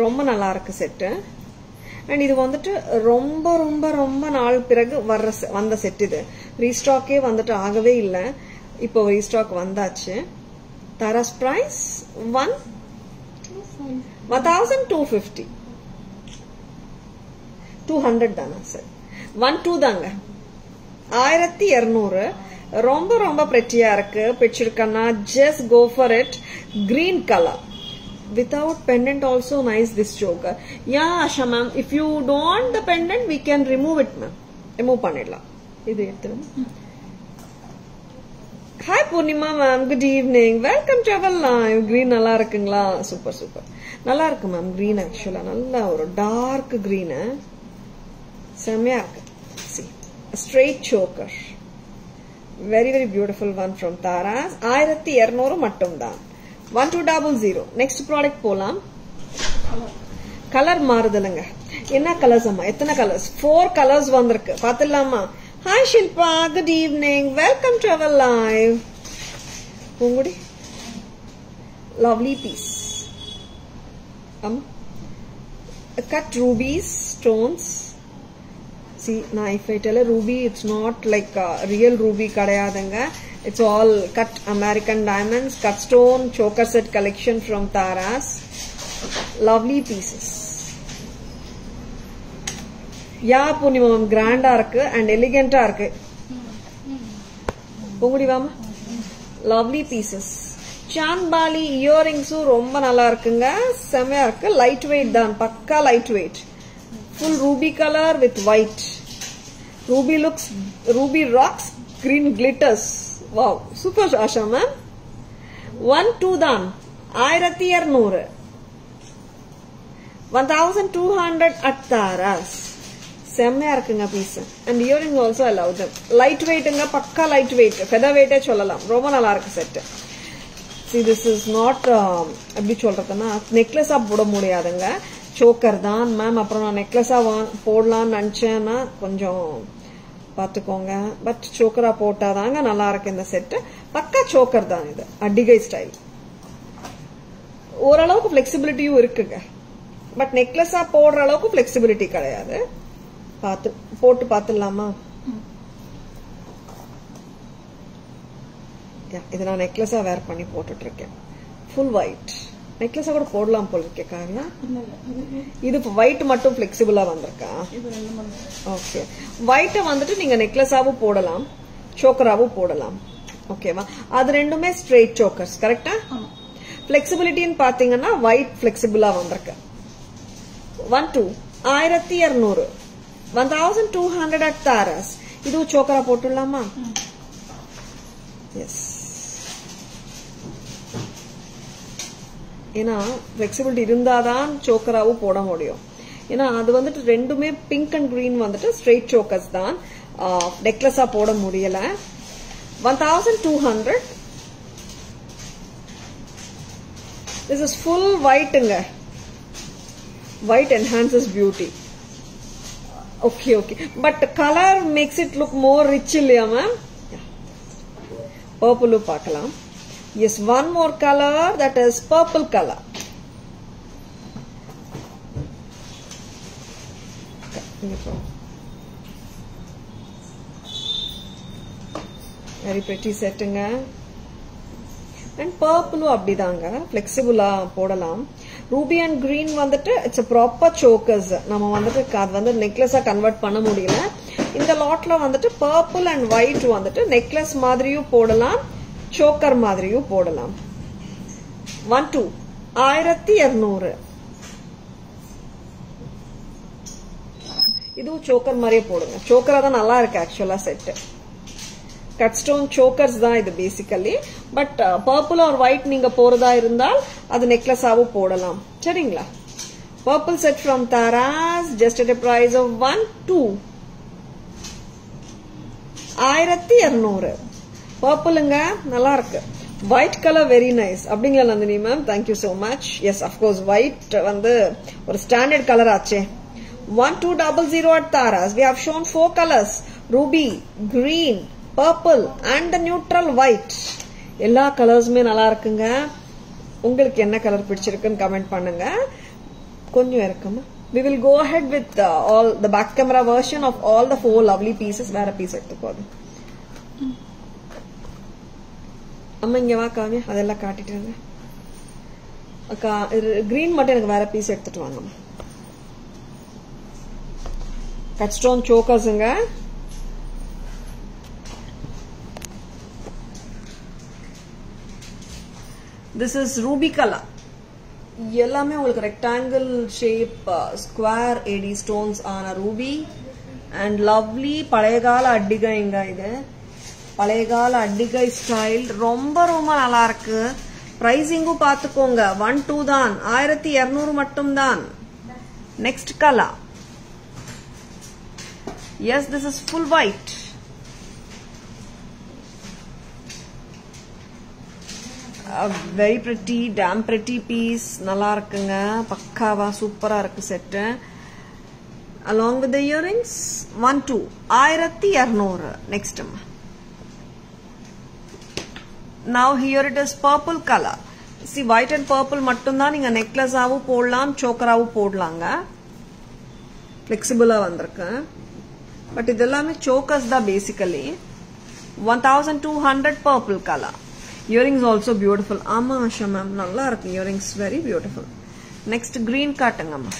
Romba nalla irukku set. And இது வந்துட்டு ரொம்ப ரொம்ப ரொம்ப நாள் பிறகு வந்த set. இது ரீஸ்டாக்கே வந்துட்டு ஆகவே இல்லை, இப்போ ரீஸ்டாக் வந்தாச்சு. தாராஸ் பிரைஸ் 1250. 200 தானா சார்? 12 தாங்க. 1200. ரொம்ப ரொம்ப பிரெட்டியா இருக்கு. பிடிச்சிருக்கன்னா just go for it. Green colour, Without pendant also nice this choker. Yeah, Asha ma'am, if you don't want the pendant, we can remove it ma'am. Remove pannidala. Idu eduthu. Hi Purnima ma'am, good evening. Welcome to our live. Green nalla irukungla? Super super. Nalla irukku ma'am, green actually. Nalla oru dark green. Semya irukku. See, a straight choker. Very very beautiful one from Taras. 1200 mattum dhaan. 1200. Next product போலாம். Colour மாறுதலங்க. என்ன colours அம்மா? எத்தனை colours? 4 colours வந்திருக்கு. பாத்துடலாமா? Hi Shilpa, good evening. Welcome to our live. Poongudi. Lovely piece. Cut rubies, stones. See, now if I tell a ruby, it's not like a real ruby kadayadanga. It's all cut American diamonds, cut stone, choker set collection from Taras. Lovely pieces. Yeah, Purnima ma'am, grand irukku and elegant irukku. Pongudi vama. Lovely pieces. Chanbali earrings romba nalla irukanga. Semaya irukku. Lightweight dhaan, pakka lightweight. Full ruby color with white. Ruby rocks, green glitters. Wow, super Asha ma'am. 1-2 dhaan. 1200. 1200 at Taras. Semya irukanga piece. And earrings also allow them. Lightweight inga pakka lightweight. Featherweight e sollalam. Romba nalla irukku set. See, this is not eppadi solradana necklace ah poda mudiyadanga. Choker தான் ma'am. அப்புறம் நான் நெக்லஸா போடலாம்னு நினைச்சேன்னா கொஞ்சம் பார்த்துக்கோங்க. But சோக்கரா போட்டாதாங்க நல்லா இருக்கு இந்த செட். பக்கா சோக்கர் தான் இது. அடிகை ஸ்டைல். ஓரளவுக்கு பிளெக்சிபிலிட்டியும் இருக்குங்க. பட் நெக்லஸா போடுற அளவுக்கு பிளெக்சிபிலிட்டி கிடையாது. போட்டு பார்த்துடலாமா? இது நான் நெக்லஸா வேர் பண்ணி போட்டுட்டு இருக்கேன். Full white. நெக்லஸா கூட போடலாம் போல இருக்கே காரியா. இது ஒயிட் மட்டும் பிளெக்சிபிளா வந்திருக்கா? ஓகே. ஒயிட்ட வந்துட்டு நீங்க நெக்லஸாவும் போடலாம், சோக்கராவும் போடலாம். ஓகேவா? அது ரெண்டுமே ஸ்ட்ரெயிட் சோக்கர்ஸ். கரெக்டா? பிளெக்சிபிலிட்டின்னு பாத்தீங்கன்னா ஒயிட் பிளெக்சிபிளா வந்திருக்கு. 1-2 1200. 1200 at Taras. இது சோக்கரா போட்டுடலாமா? எஸ். ஏன்னா பிளெக்சிபிலிட்டி இருந்தாதான் சோக்கராவும் போட முடியும். ஏன்னா அது வந்துட்டு ரெண்டுமே பிங்க் அண்ட் கிரீன் வந்துட்டு ஸ்ட்ரெயிட் சோக்கர்ஸ் தான். நெக்லஸா போட முடியல. 1200. This is full whiteங்க. White enhances beauty. Okay, okay. But color makes it look more rich இல்லையா மேம்? Purple பார்க்கலாம். Yes, one more color, that is purple color. Very pretty setting. And purple அப்படிதாங்க flexible போடலாம். Ruby and green வந்துட்டு it's a proper chokers. நம்ம வந்துட்டு அது வந்து நெக்லஸா convert பண்ண முடியல. இந்த லாட்ல வந்துட்டு purple and white வந்துட்டு நெக்லஸ் மாதிரியும் போடலாம், சோக்கர் மாதிரியும் போடலாம். 1-2 1200. இதுவும் சோக்கர் மாதிரியே போடுங்க. சோக்கரா தான் நல்லா இருக்கு ஆக்சுவலா செட். கட் ஸ்டோன் சோக்கர்ஸ் தான் இது basically. But purple or white நீங்க போறதா இருந்தால் அது நெக்லஸாவும் போடலாம். சரிங்களா? Purple set from Thara's just at a price of 1-2 1200. பர்பிளுங்க நல்லா இருக்கு. White colour very nice. அப்படிங்களா Nandini ma'am? Thank you so much. Yes, of course white வந்து ஒரு ஸ்டாண்டர்ட் கலர் ஆச்சே. 1200 at Taras. We have shown 4 colors: ruby, green, purple and the neutral white. எல்லா கலர்ஸுமே நல்லா இருக்குங்க. உங்களுக்கு என்ன கலர் பிடிச்சிருக்குன்னு கமெண்ட் பண்ணுங்க. கொஞ்சம் இருக்குமா? We will go ahead with all the back camera version of all the 4 lovely pieces. வேற பீஸ் எடுத்துக்கோங்க. அம்மா இங்க வா காவியா, அதெல்லாம் காட்டிட்டாங்க. அக்கா கிரீன் மட்டும் எனக்கு வேற பீஸ் எடுத்துட்டு வாங்கம்மா. கட் ஸ்டோன் சோக்கர்ஸுங்க. This is ruby color. எல்லாமே உங்களுக்கு rectangle shape square AD stones ஆன ரூபி அண்ட் லவ்லி பழையகால அட்டிகைங்க. இது பழையகால அட்டிகை ஸ்டைல் ரொம்ப ரொம்ப நல்லா இருக்கு. பிரைசிங்கும் பாத்துக்கோங்க 1-2 தான், 1200 மட்டும் தான். Next colour, yes this is full white. Very pretty, damn pretty piece. நல்லா இருக்குங்க, பக்காவா சூப்பரா இருக்கு set. along with the earrings 1-2 1200. next now here it is purple color. see white and purple மட்டும் தான் நீங்க நெக்லஸ் ஆவும் போடலாம், சோக்கராவும் போடலாங்க. ஃபிளெக்சிபிளா வந்திருக்கு. பட் இதெல்லாமே சோக்கர்ஸ் தான் basically. 1200 purple color. earrings also beautiful. ஆமா ஆஷா மேம் நல்லா இருக்கு earrings, very beautiful. next green காட்டுங்கம்மா.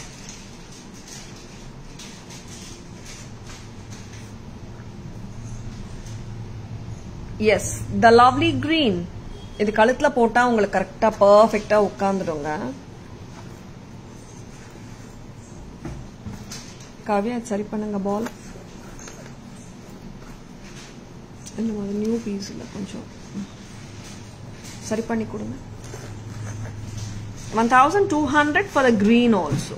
Yes the lovely green. இது கழுத்துல போட்டா உங்களுக்கு கரெக்டா பர்ஃபெக்டா உட்கார்ந்துடுங்க. காவியா சரி பண்ணுங்க பால். இந்த மாதிரி நியூ பீஸ் இல்ல, கொஞ்சம் சரி பண்ணி கொடுங்க. 1200 for the green also.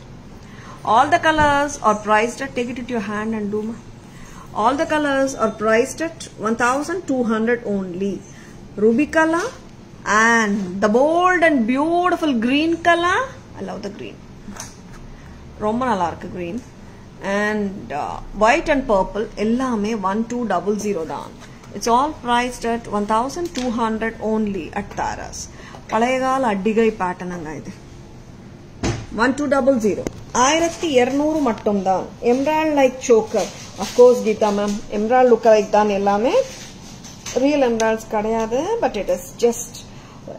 all the colors are priced at, take it into your hand and do ma. all the colors are priced at 1200 only. Ruby color and the bold and beautiful green color. I love the green, ரொம்ப நல்லா இருக்கு green. and white and purple எல்லாமே 1200 தான். it's all priced at 1200 only at Taras. பழையகால அட்டிகை பேட்டர்னுங்க இது. 1200 1200 மட்டும் தான். Emerald like choker. Of course Geetha ma'am emerald look like தான் எல்லாமே, ரியல் எம்ரால்ட்ஸ் கிடையாது. But it is just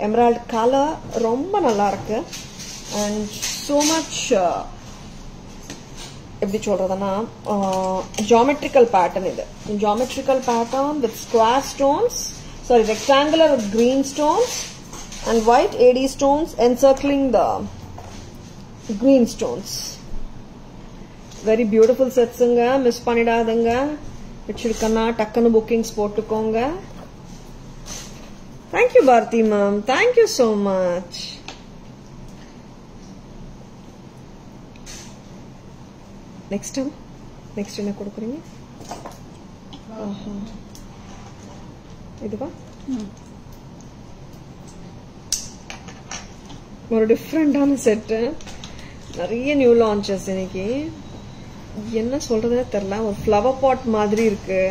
emerald colour ரொம்ப நல்லா இருக்கு. அண்ட் சோ மச் எப்படி சொல்றதுன்னா ஜியோமெட்ரிக்கல் பேட்டர்ன். இது geometrical pattern with square stones, sorry rectangular with green stones and white AD stones encircling the green stones. very beautiful sets nga, miss panidadanga. pichirukana takkanu bookings potukonga. thank you Bharti ma'am, thank you so much. next என்ன கொடுக்குறீங்க? இதுவா ஒரு டிஃப்ரெண்டான set, நிறைய new launches. இன்னைக்கு என்ன சொல்றதுன்னு தெரியல. ஒரு ஃப்ளவர் பாட் மாதிரி இருக்கு,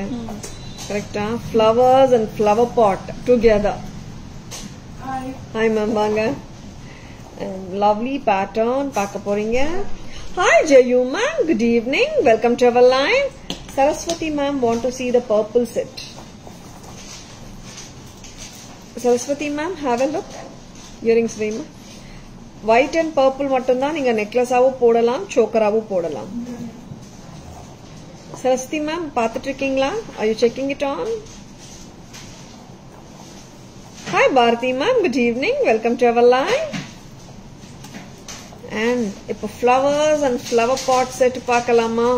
கரெக்டா? Flowers and flower pot together. Hi ma'am வாங்க. லவ்லி பேட்டர்ன் பார்க்க போறீங்க. Hi Jayu ma'am, good evening, welcome to our line. Saraswathi ma'am want to see the purple set. Saraswathi ma'am have a look. earrings வேணுமா? white and purple மட்டும் தான் நீங்க நெக்லஸாவும் போடலாம், சோக்கராவும் போடலாம். Saraswati ma'am பார்த்துட்டு இருக்கீங்களா? are you checking it on? hi Bharti ma'am, good evening, welcome to our line. and இப்போ flowers and flower pot set பார்க்கலாமா?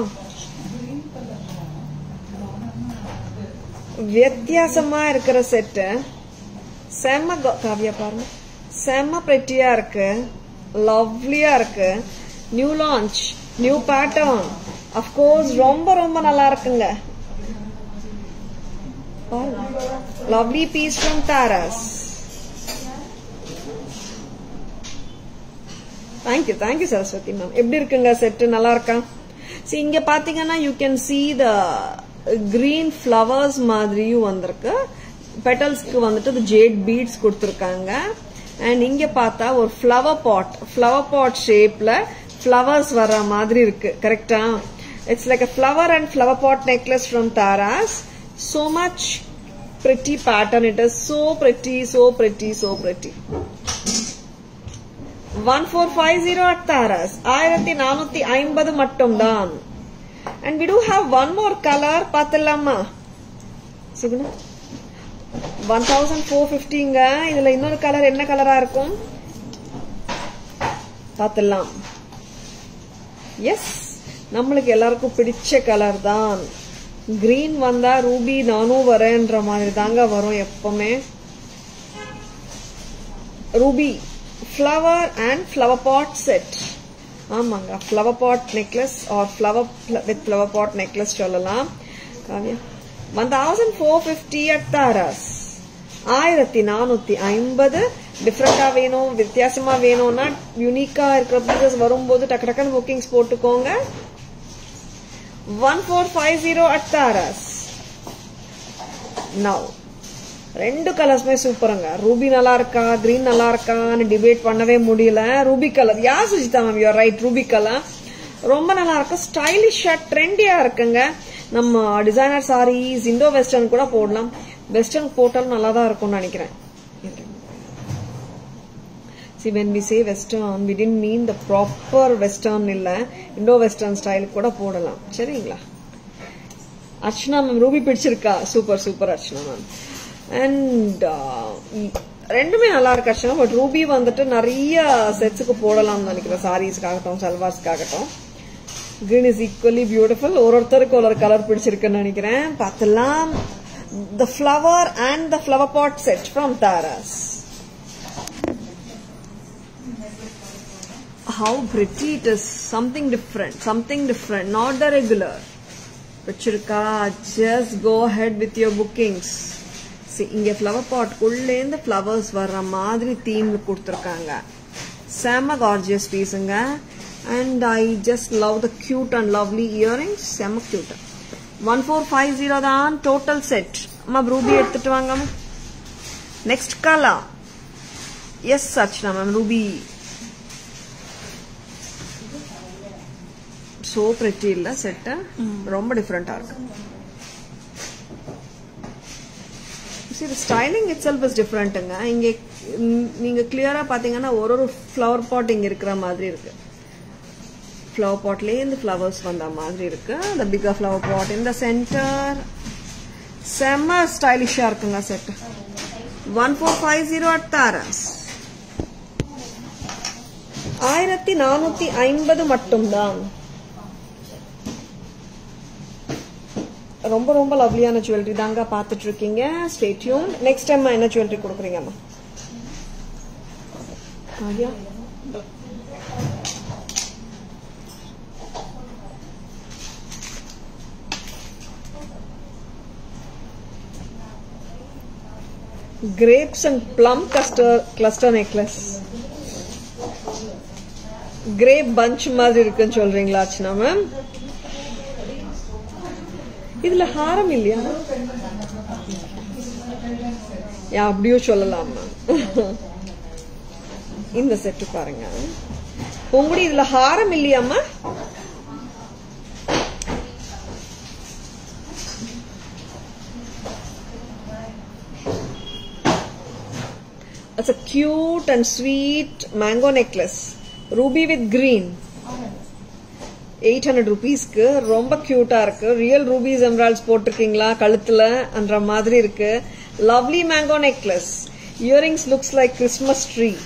வித்தியாசமா இருக்கிற செட் செம்ம. காவியா பாருங்க, செம்ம பிரெட்டியா இருக்கு, லவ்லியா இருக்கு. New launch, new pattern, of course ரொம்ப ரொம்ப நல்லா இருக்குங்க. Lovely piece from Taras. Thank you thank you Saraswathi ma'am. எப்படி இருக்குங்க செட்? நல்லா இருக்கா? இங்க பாத்தீங்கன்னா you can see the green flowers மாதிரியும் வந்திருக்கு. பெட்டல்ஸ்க்கு வந்துட்டு ஜேட் பீட்ஸ் கொடுத்திருக்காங்க. அண்ட் இங்க பார்த்தா ஒரு ஃப்ளவர் பாட் ஷேப்ல ஃப்ளவர்ஸ் வர்ற மாதிரி இருக்கு, கரெக்டா? It's like a flower and flower pot necklace from Taras. so much pretty pattern, it is so pretty, so pretty, so pretty. 1450 at Taras. 1450 மட்டும் தான். and we do have one more color. பார்த்தலாமா Suguna? 1450ங்க. இதுல இன்னொரு colour என்ன கலரா இருக்கும்? பார்த்தலாம். S, நம்மளுக்கு எல்லாருக்கும் பிடிச்ச கலர் தான். கிரீன் வந்தா ரூபி நானும் வரேன்ற மாதிரி தாங்க வரும் எப்பவுமே. Ruby flower and flower pot set. ஆமாங்க, flower pot necklace or flower with flower pot necklace சொல்லலாம். 1450 at Taras. 1450. டிஃப்ரெண்டா வேணும், வித்தியாசமா வேணும்னா யூனிக்கா இருக்கிற பீசஸ் வரும்போது டக்கு டக்குன்னு புக்கிங்ஸ் போட்டுக்கோங்க. 1450 at Taras. Now, ரெண்டு கலர்ஸ்மே சூப்பருங்க. ரூபி நல்லா இருக்கா, கிரீன் நல்லா இருக்கான்னு டிபேட் பண்ணவே முடியல. Ruby colour, yeah Sujitha ma'am, you are right. Ruby colour ரொம்ப நல்லா இருக்கு, ஸ்டைலிஷா ட்ரெண்டியா இருக்குங்க. நம்ம டிசைனர் சாரீஸ், இண்டோ வெஸ்டர்ன் கூட போடலாம். வெஸ்டர்ன் போட்டாலும் நல்லா தான் இருக்கும்னு நினைக்கிறேன். See, when we say western, we didn't mean the proper western இல்ல, இண்டோ வெஸ்டர்ன் ஸ்டைல் கூட போடலாம். சரிங்களா? அர்ச்சனா மேம், ரூபி பிடிச்சிருக்கா? Super super Archana ma'am. And ரெண்டுமே நல்லா இருக்கு அர்ச்சனா. பட் ரூபி வந்துட்டு நிறைய செட்ஸுக்கு போடலாம்னு நினைக்கிறேன், சாரீஸ்க்காகட்டும் சல்வார்ஸ்க்காகட்டும். Green is equally beautiful. ஒருத்தருக்கு ஒரு கலர் பிடிச்சிருக்குன்னு நினைக்கிறேன். பார்த்தலாம். The flower and the flower pot set from Taras. How pretty it is. Something different, not the regular. Pichirka, just go ahead with your bookings. See, inge flower pot kulle the flowers varra madri theme kuduthirukanga. Sama gorgeous piece nga. And I just love the cute and lovely earrings. Sama cute. 1450 தான் total set. அம்மா ruby எடுத்துட்டு வாங்க. Next colour. Yes Archana ma'am, ruby so pretty இல்ல set, ரொம்ப டிஃபரெண்டா இருக்கு. See, the styling itself is differentங்க. இங்க நீங்க கிளியரா பாத்தீங்கன்னா ஒரு flower pot இங்க இருக்கிற மாதிரி இருக்கு. Flower pot le in the flowers vanda madri irukku. The bigger flower pot in the center. Sema stylish ah irukanga set. 1450 at Taras. 1450 மட்டும் தான். ரொம்ப ரொம்ப லவ்லியான ஜுவல்லரி தாங்க பார்த்துட்டு இருக்கீங்க. Stay tuned. Next time என்ன ஜுவல்லரி கொடுக்குறீங்க அம்மா? ஆயா grapes and plum cluster necklace. grape bunch மாதிரி இருக்குன்னு சொல்றீங்களா அர்ச்சனா மேம்? இதுல ஹாரம் இல்லையா? அப்படியும் சொல்லலாம் மேம். இந்த செட் பாருங்க. உங்களுடைய இதுல ஹாரம் இல்லையாம்மா? It's a cute and sweet mango necklace. Ruby with green. 800 rupees க்கு ரொம்ப கியூட்டா இருக்கு. ரியல் rubies emeralds போட்டிருக்கீங்களா கழுத்துல என்ற மாதிரி இருக்கு. Lovely mango necklace. Earrings looks like Christmas tree.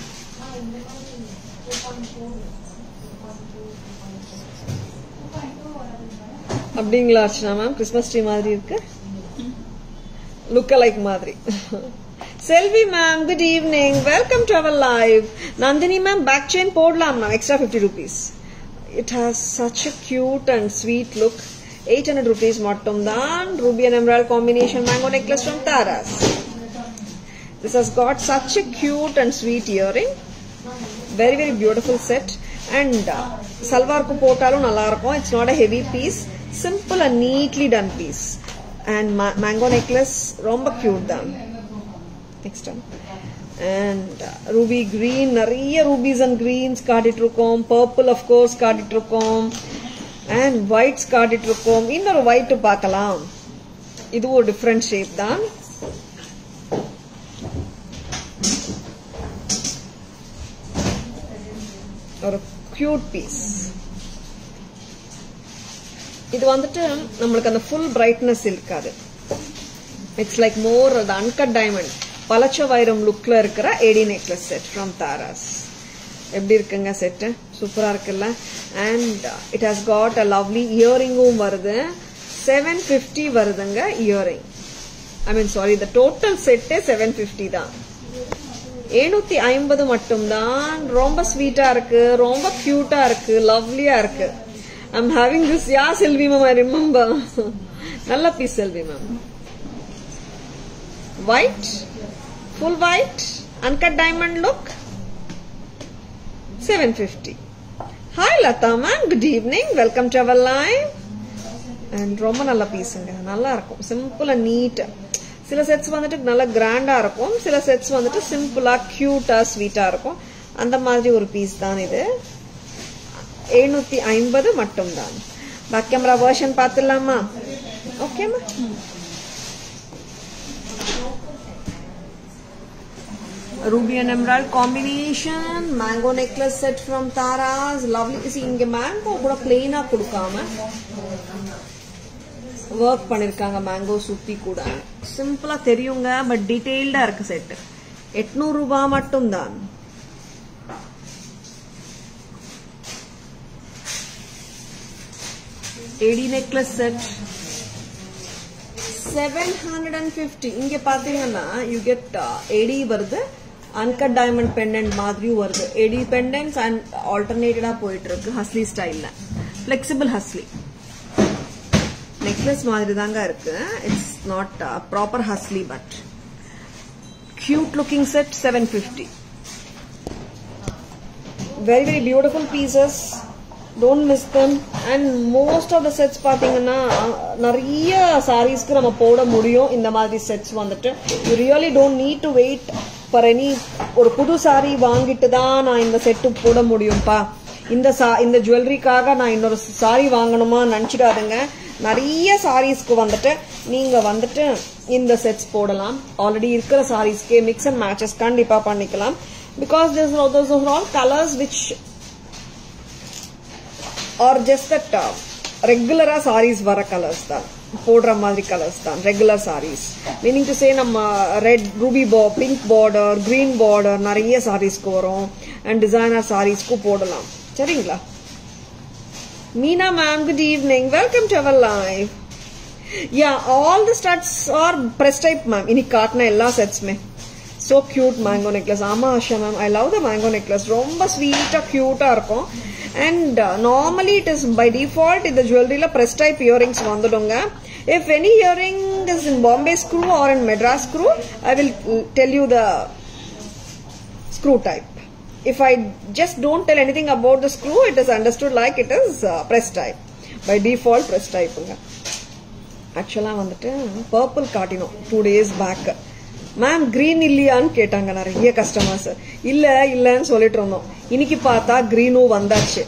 அப்படிங்களா அர்ச்சனா மேம்? கிறிஸ்மஸ் ட்ரீ மாதிரி இருக்கு. லுக் அலைக் மாதிரி. Selvi ma'am, good evening. Welcome to our live. Nandini ma'am, back chain podlam ma'am, extra 50 rupees. It has such a cute and sweet look. 800 rupees mattum dhan. Ruby and emerald combination mango necklace from Taras. This has got such a cute and sweet earring. Very very beautiful set. And salwar ku potalum nalla irukum. It's not a heavy piece. Simple and neatly done piece. And mango necklace romba cute dhan. Next one. And ruby green, நிறைய rubies and greens காட்டிட்டு இருக்கோம். Purple of course காட்டிட்டு இருக்கோம். And whites காட்டிட்டு இருக்கோம். இன்னொரு white பார்க்கலாம். இது ஒரு different shape தான். ஒரு cute piece. இது வந்துட்டு நம்மளுக்கு அந்த full brightness இருக்காது. It's like more the uncut diamond. பலச்ச வைரம் லுக்ல இருக்கிற ஏடி நெக்லஸ் செட் ஃப்ரம் தாராஸ். எப்படி இருக்குங்க செட் சூப்பரா இருக்குல்ல and it has got a lovely earring வருது 750 வருதுங்க earring I mean sorry the total set 750 தான் 750 மட்டும் தான் ரொம்ப ஸ்வீட்டா இருக்கு ரொம்ப கியூட்டா இருக்கு லவ்லியா இருக்கு I'm having this yeah Selvi ma'am I remember நல்ல piece Selvi ma'am white full white uncut diamond look 750 Hi Lata ma'am good evening welcome to our live and ரொம்ப நல்ல பீஸ்ங்க நல்லா இருக்கும் சிம்பிளா நீட் சில செட்ஸ் வந்துட்டு நல்ல கிராண்டா இருக்கும் சில செட்ஸ் வந்துட்டு சிம்பிளா கியூட்டா ஸ்வீட்டா இருக்கும் அந்த மாதிரி ஒரு பீஸ் தான் இது 750 மட்டும் தான் பேக் கேமரா வெர்ஷன் பார்த்துடலாமா ஓகேமா Ruby and emerald combination mango necklace set from Tara's lovely see inge mango kuda plain ah kudukama work பண்ணிருக்காங்க mango சுத்தி கூட சிம்பிளா தெரியுங்க பட் டீடைல்டா இருக்கு செட் 800 ரூபாய் மட்டும் தான் AD necklace set 750 இங்க பாத்தீங்கன்னா you get AD வருது uncut diamond pendant மாதிரி வருது AD pendants and alternated போயிட்டு இருக்கு ஹஸ்லி ஸ்டைல்ல flexible ஹஸ்லி necklace மாதிரி தாங்க இருக்கு it's not proper husly but cute looking set 750 very very beautiful pieces don't miss them and most of the sets பாத்தீங்கன்னா நிறைய sareesக்கு நம்ம போட முடியும் இந்த மாதிரி sets வந்துட்டு you really don't need to wait for any ஒரு புது saree வாங்கிட்டு தான் நான் இந்த செட் போட முடியும்பா இந்த ஜுவல்லரிக்காக நான் இன்னொரு saree வாங்கணுமா நினைச்சிடாதீங்க நிறைய sareesக்கு வந்துட்டு நீங்க வந்துட்டு இந்த செட்ஸ் போடலாம் ஆல்ரெடி இருக்கிற sareesக்கு mix and matches கண்டிப்பா பண்ணிக்கலாம் because those are all colors which are just that regular sarees vara colors தான் போடுற மாதிரி colors தான் regular sarees meaning to say நம்ம red ruby pink border green border நிறைய sareesக்கு வரும் and designer sareesக்கு போடலாம் சரிங்களா Meena ma'am, good evening. Welcome to our live. Yeah, all the studs are press type ma'am. Ini kaatna ella sets mein. So cute mango necklace. Ama Asha ma'am, I love the mango necklace. Romba sweet cute irukum. And normally it is by default in the jewelry la press type earrings vandudunga. If any earring is in Bombay screw or in Madras screw, I will tell you the screw type. If I just don't tell anything about the screw, it is understood like it is press type. By default press type. Actually, purple காட்டினோ 2 days back. Ma'am, green இல்லையான்னு கேட்டாங்க நிறைய customers. இல்லன்னு சொல்லிட்டு இருந்தோம். இன்னைக்கு பார்த்தா greenும் வந்தாச்சு.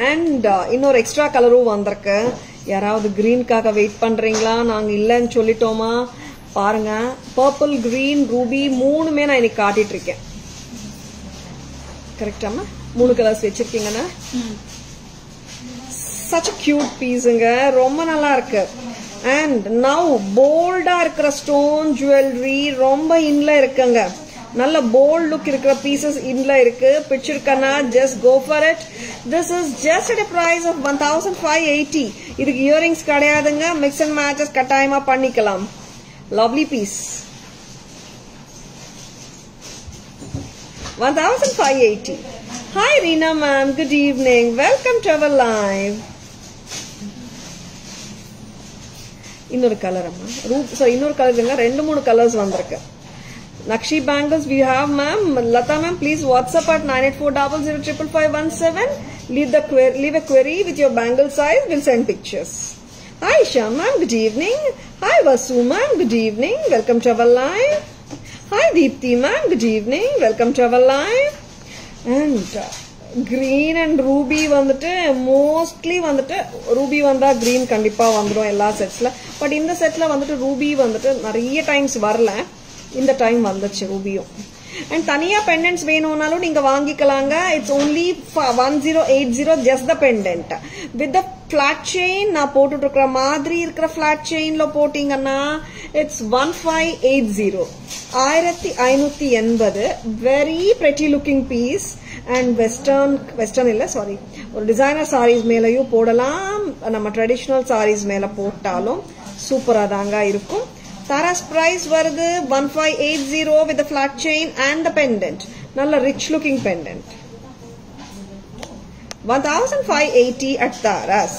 And இன்னொரு extra colorும் வந்திருக்கு. யாராவது greenக்காக வெயிட் பண்றீங்களா? நாங்க இல்லன்னு சொல்லிட்டோமா? பாருங்க. Purple, green, ruby மூணுமே நான் இன்னைக்கு காட்டிட்டு இருக்கேன். Correct amma 3 colors vechirkingana such a cute piece nga romba nalla irukku and now bold ah irukra stone jewelry romba inla irukanga nalla bold look irukra pieces inla irukku pichirkana just go for it this is just at a price of 1580 idukku earrings kadayadunga mix and matches katayama pannikalam lovely piece 1580. Hi Reena ma'am, good evening. Welcome to our live. Innoru color amma. So innoru color inga rendu moonu colors vandirukku. Nakshi bangles we have ma'am. Lata ma'am please WhatsApp at 9840055517. Leave a query with your bangle size. We'll send pictures. Hi Isha ma'am, good evening. Hi Vasu ma'am, good evening. Welcome to our live. Hi Deepthi ma'am, good evening. Welcome to our live. And green and ruby வந்துட்டு mostly வந்துட்டு ruby வந்தா green கண்டிப்பா வந்துரும் எல்லா செட்ஸ்ல but இந்த செட்ல வந்துட்டு ruby வந்துட்டு நிறைய டைம்ஸ் வரல இந்த டைம் வந்துச்சு rubyயும் and தனியா pendants வேணும்னாலும் நீங்க வாங்கிக்கலாங்க it's only 1080 just the pendant with the flat chain நான் போட்டுட்டு இருக்கிற மாதிரி இருக்கிற flat chainல போடிங்கனா it's 1580 1580 very pretty looking piece and western illa sorry or designer sarees melayu podalam nama traditional sarees mela pottalum super adanga irukum. Tara's price varudhu 1580 with the flat chain and the pendant. Nalla rich looking pendant. 1580 at Tara's.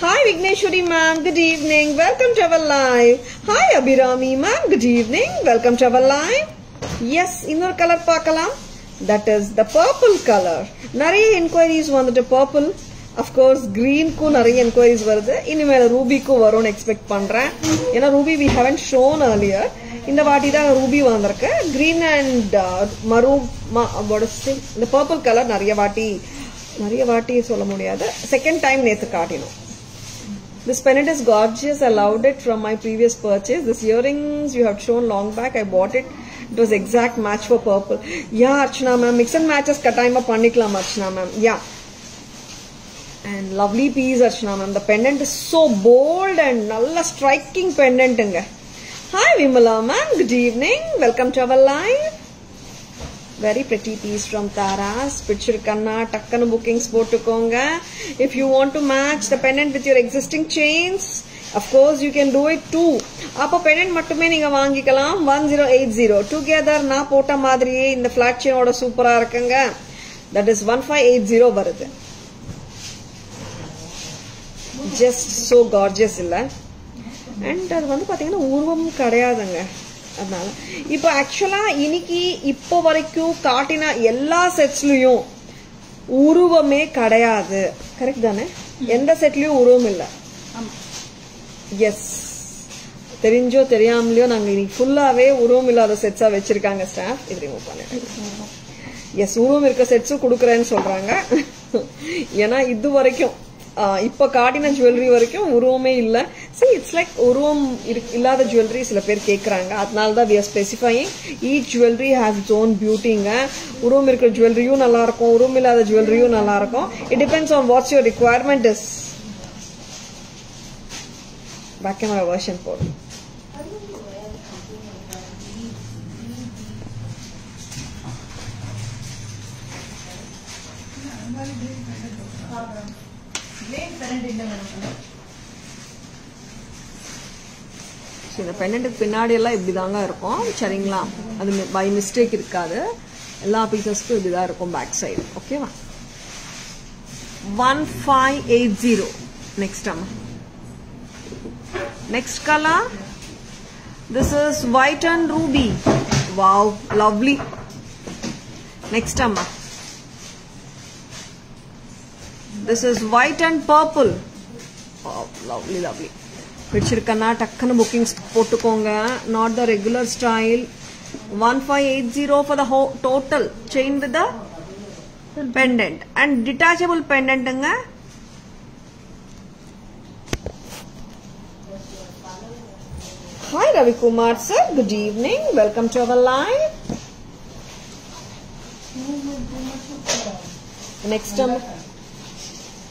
Hi Vigneshwari ma'am, good evening. Welcome to our live. Hi Abhirami ma'am, good evening. Welcome to our live. Yes, innor color paakalam. That is the purple color. Nariya inquiries vandu purple. Of course, green ku nariya inquiries varudhu. Inimela ruby ku varum expect pandren. Ena ruby we haven't shown earlier. Inda vaati da ruby vandirukku. Green and maroon what is it? The purple color nariya vaati solla mudiyadhu. Second time nethu kaatino. This pendant is gorgeous. I loved it from my previous purchase. This earrings you have shown long back. I bought it. It was exact match for purple. Yeah, Archana ma'am. Mix and matches kataima pannikkalam Archana ma'am. Yeah. And lovely piece Archana ma'am. The pendant is so bold and nalla striking pendant inga. Hi Vimala ma'am. Good evening. Welcome to our live. Very pretty piece from Tara's. Picture kanna takkanu bookings potukonga. If you want to match the pendant with your existing chains, of course you can do it too. Appo pendant mattume neenga vaangikalam 1080 together na pota madriye in the flat chain oda super ah irukanga. That is 1580 varudhu. Just so gorgeous illa. And adu vandu pathina urvam kadayadanga. அதனால இப்போ ஆக்சுவலா இன்னைக்கு இப்போ வரைக்கும் காட்டின எல்லா செட்ஸ்லயும் உருவமே கிடையாது. கரெக்ட் தானே? எந்த செட்லயும் உருவம் இல்ல. எஸ், தெரிஞ்சோ தெரியாமலையோ நாங்க இன்னைக்கு ஃபுல்லாவே உருவம் இல்லாத செட்ஸா வச்சிருக்காங்க ஸ்டாஃப். இது ரிமூவ் பண்ணிட்டேன். எஸ், உருவம் இருக்க செட்ஸும் கொடுக்குறேன்னு சொல்றாங்க. ஏன்னா இது வரைக்கும் இப்ப காட்டின ஜுவல்லரி வரைக்கும் உருவமே இல்ல. See, it's like உருவம் இல்லாத ஜுவல்லரி சில பேர் கேக்குறாங்க. அதனால தான் we are specifying each jewelry has its own beautyங்க. உருவம் இருக்கிற ஜுவல்லரியும் நல்லா இருக்கும், உருவம் இல்லாத ஜுவல்லரியும் நல்லா இருக்கும். It depends on what your requirement is. Back camera version போடு. இந்த பெண்டன்ட்டுக்கு பின்னாடி எல்லாம் இப்படிதாங்க இருக்கும். சரிங்களா? அது பை மிஸ்டேக் இருக்காது. எல்லா பீசஸ்க்கும் இப்படிதான் இருக்கும் பேக் சைடு. ஓகேவா? 1580. நெக்ஸ்ட் அம்மா. Next color. This is white and ruby. Wow, lovely. Next amma. This is white and purple. Wow, lovely, lovely. Vichirkanna takkana bookings potukonga. Not the regular style. 1580 for the whole total chain with the pendant and detachable pendant anga. Hi Ravi Kumar sir, good evening. Welcome to our live.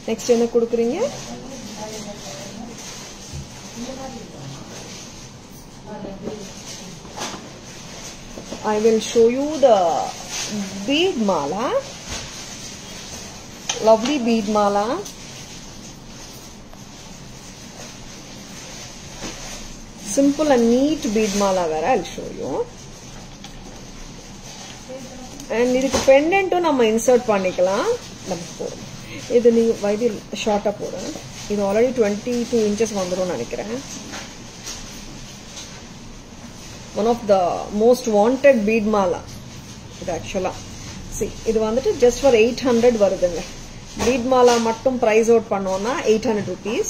Next என்ன கொடுக்குறீங்க? I will show you the bead mala. Lovely bead mala. Simple and neat bead mala where I'll show you. And இதுக்கு பெண்டன்ட்டும் நம்ம insert பண்ணிக்கலாம். நம்ம போறோம். இது நீ why this ஷார்ட்டா போறேன். இது ஆல்ரெடி 22 inches வந்துரும் நினைக்கிறேன். One of the most wanted bead mala. இது actually see இது வந்துட்டு just for 800 வருதுங்க. bead mala மட்டும் price out பண்ணோம்னா 800 rupees.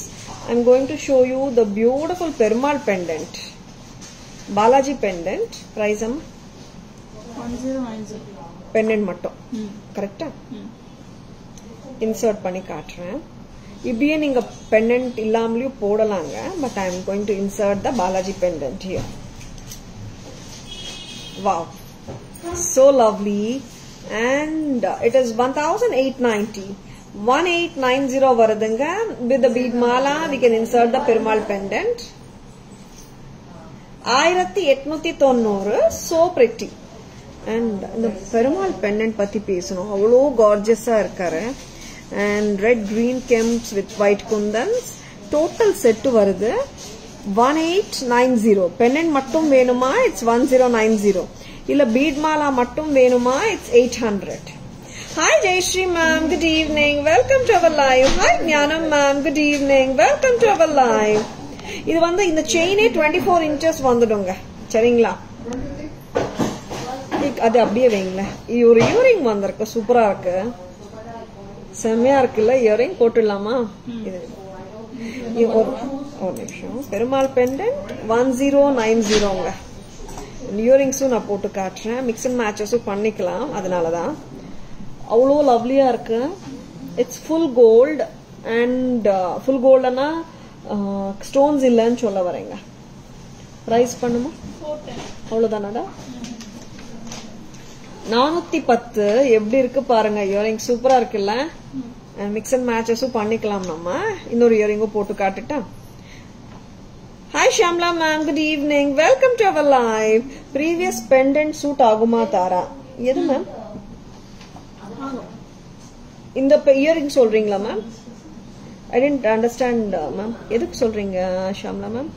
I'm going to show you the beautiful Perumal pendant. Balaji pendant. Price am 1090. Pendant மட்டும். கரெக்ட்டா? இன்சர்ட் பண்ணி காட்டுறேன். இப்படியே நீங்க பெண்டன்ட் இல்லாமலேயும் போடலாங்க. But I am going to insert the Balaji pendant here. Wow, so lovely. And it is 1890. 1890 வருதுங்க. With the bead mala we can insert the Perumal pendant. 1890. So pretty. And இந்த பெருமாள் பெண்டன்ட் பத்தி பேசணும். அவ்வளோ கார்ஜியஸா இருக்காரு. And red green kems with white kundans. Total set வருது 1890. Pendant மட்டும் வேணுமா it's 1090. இல்ல பீட் மாலா மட்டும் வேணுமா it's 800. Hi Jayashree ma'am, good evening. Welcome to our live. Hi Jnanam ma'am, good evening. Welcome to our live. இது வந்து இந்த செயினே 24 inches வந்துடுங்க. சரிங்களா? அது அப்படியே வைங்களேன். ஒரு இயரிங் வந்திருக்கு, சூப்பரா இருக்கு, செம்மையா இருக்குல்ல. இயரிங் போட்டுடலாமா? இது ஒரு நிமிஷம். பெருமாள் பெண்டன்ட் 1090ங்க. இயரிங்ஸும் நான் போட்டு காட்டுறேன். மிக்ஸ் அண்ட் மேட்சஸும் பண்ணிக்கலாம். அதனாலதான் அவ்வளோ லவ்லியா இருக்கு. It's full gold. And full கோல்டுனா ஸ்டோன்ஸ் இல்லைன்னு சொல்ல வரேங்க. ரைஸ் பண்ணுமா? அவ்வளவுதானடா. 410 எப்படி இருக்கு பாருங்க. இயரிங் சூப்பரா இருக்குல்ல. மிக்ஸ் அண்ட் மேட்சஸும் பண்ணிக்கலாம். நம்ம இன்னொரு இயரிங்கும் போட்டு காட்டுட்டா. Hi Shamla ma'am, good evening. Welcome to our live. Previous pendant suit ஆகுமா தாரா? எது மேம்? இந்த இயரிங் சொல்றீங்களா ma'am? I didn't understand ma'am. எதுக்கு சொல்றீங்க ஷாம்லா மேம்?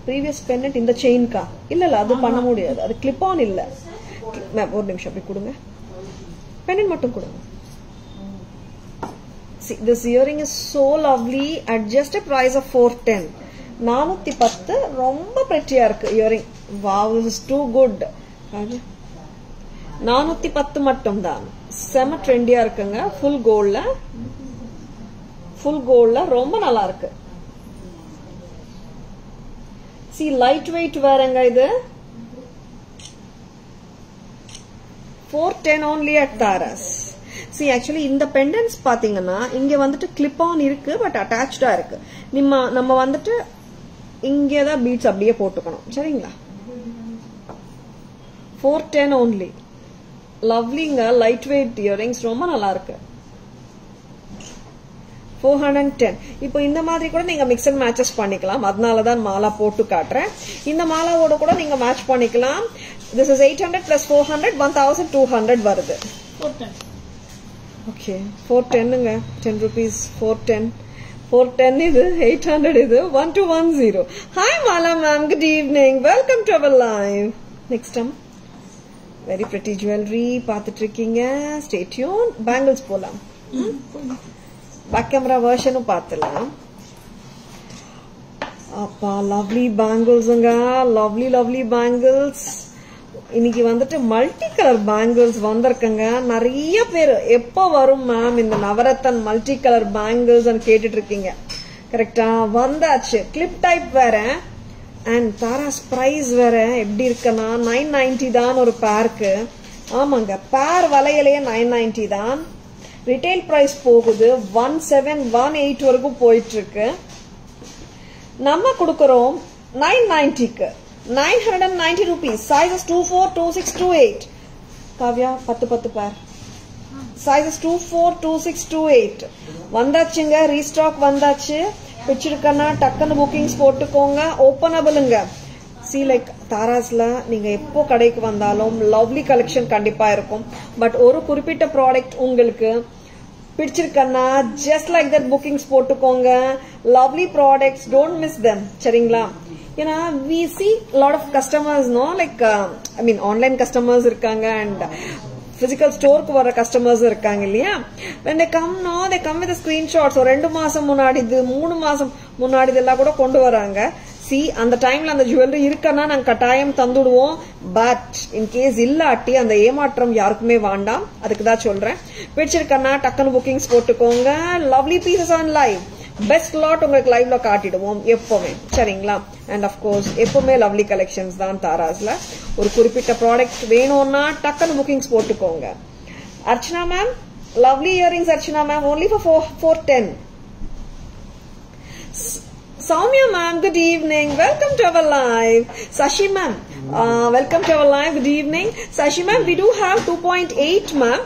ப்ரீவியஸ் பெண்டன்ட் இந்த செயின்கா? இல்ல அது பண்ண முடியாது. அது கிளிப் ஆன் இல்ல மேம். ஒரு நிமிஷம் அப்படி கொடுங்க. பெண்டன்ட் மட்டும் கொடுங்க. See, this earring is so lovely at just a price of 410. 410 ரொம்ப pretty-ஆ இருக்கு earring. Wow, this is too good. 410 மட்டும் தான். செம ட்ரெண்டியா இருக்குங்க. ஃபுல் கோல்ட்ல ரொம்ப நல்லா இருக்கு. See, light weight வேறங்க இது. 410 only at Taras. See, actually இந்த பெண்டன்ட்ஸ் பாத்தீங்கன்னா இங்க வந்துட்டு கிளிப் ஆன் இருக்கு, பட் அட்டாச்சா இருக்கு. நம்ம வந்துட்டு இங்கதான் பீட்ஸ் அப்படியே போட்டுக்கணும். சரிங்களா? 410 only. லவ்லிங்க. லைட் வெயிட் இயரிங்ஸ் ரொம்ப நல்லா இருக்கு. 410. இப்போ இந்த மாதிரி கூட நீங்க மிக்ஸ் அண்ட் மேட்சஸ் பண்ணிக்கலாம். அதனாலதான் மாலா போட்டு காட்டுறேன். இந்த மாலாவோட கூட நீங்க மேட்ச் பண்ணிக்கலாம். திஸ் இஸ் 800 plus 400 1200 வருது. 410. ஓகே, 410ங்க. 10 rupees 410. 410 இது, 800 இது, 1210. Hi Mala ma'am, good evening. Welcome to our live. Next time. Very pretty jewelry பார்த்துட்டு இருக்கீங்க. Stay tuned. Bangles போலாம். பேக் கேமரா வெர்ஷனும் பார்த்துலாம். அப்பா லவ்லி பேங்கிள்ஸுங்க. Lovely bangles. இன்னைக்கு வந்துட்டு மல்டி கலர் பேங்கிள்ஸ் வந்திருக்குங்க. நிறைய பேர் எப்போ வரும் மேம் இந்த நவரத்தன் மல்டி கலர் பேங்கிள்ஸ் கேட்டுட்டு இருக்கீங்க. கரெக்டா? வந்தாச்சு. கிளிப் டைப் வேற. அண்ட் தாராஸ் பிரைஸ் வேற எப்படி இருக்குன்னா 990 தான் ஒரு பேருக்கு. ஆமாங்க, பேர் வளையலையே 990 தான். ரிட்டைல் பிரைஸ் போகுது 1718 வரைக்கும் போயிட்டு இருக்கு. நம்ம கொடுக்கறோம் 990க்கு. 990 rupees. Sizes 24, 26, 28. காவ்யா 10 பேர். Sizes 24, 26, 28 வந்தாச்சுங்க. ரீஸ்டாக் வந்தாச்சு. பிடிச்சிருக்கனா டக்குன்னு புக்கிங்ஸ் போட்டுக்கோங்க. ஓபனபிளுங்க. See, like தாராஸ்ல நீங்க எப்போ கடைக்கு வந்தாலும் லவ்லி கலெக்ஷன் கண்டிப்பா இருக்கும். பட் ஒரு குறிப்பிட்ட ப்ராடக்ட் உங்களுக்கு பிடிச்சிருக்கனா ஜஸ்ட் லைக் தட் புக்கிங்ஸ் போட்டுக்கோங்க. Lovely products, don't miss them. சரிங்களா? ஏன்னா we see lot of customers, no, like I mean online customers இருக்காங்க and physical ஸ்டோருக்கு வர கஸ்டமர்ஸ் இருக்காங்க இல்லையா? when they come, no, they come with the screenshots. 2 மாசம் முன்னாடி, 3 மாசம் முன்னாடி இதெல்லாம் கூட கொண்டு வராங்க. சி, அந்த டைம்ல அந்த ஜுவல்லரி இருக்கன்னா நாங்க கட்டாயம் தந்துடுவோம். பட் இன் கேஸ் இல்லாட்டி அந்த ஏமாற்றம் யாருக்குமே வேண்டாம். அதுக்கு தான் சொல்றேன். பிடிச்சிருக்கன்னா டக்குன்னு புக்கிங்ஸ் போட்டுக்கோங்க. Lovely pieces on live. Best lot உங்களுக்கு லைவ்ல காட்டிடுவோம் எப்பவுமே. சரிங்களா? அண்ட் அப்கோர்ஸ் எப்பவுமே லவ்லி கலெக்ஷன்ஸ் தான் தாராஸ்ல. ஒரு குறிப்பிட்ட ப்ராடக்ட் வேணும்னா டக்குன்னு புக்கிங்ஸ் போட்டுக்கோங்க. Archana ma'am, lovely earrings Archana ma'am, only for 410. Soumya ma'am, good evening. Welcome to our live. Sashi ma'am, welcome to our live. Good evening. Sashi ma'am, we do have 2.8 ma'am.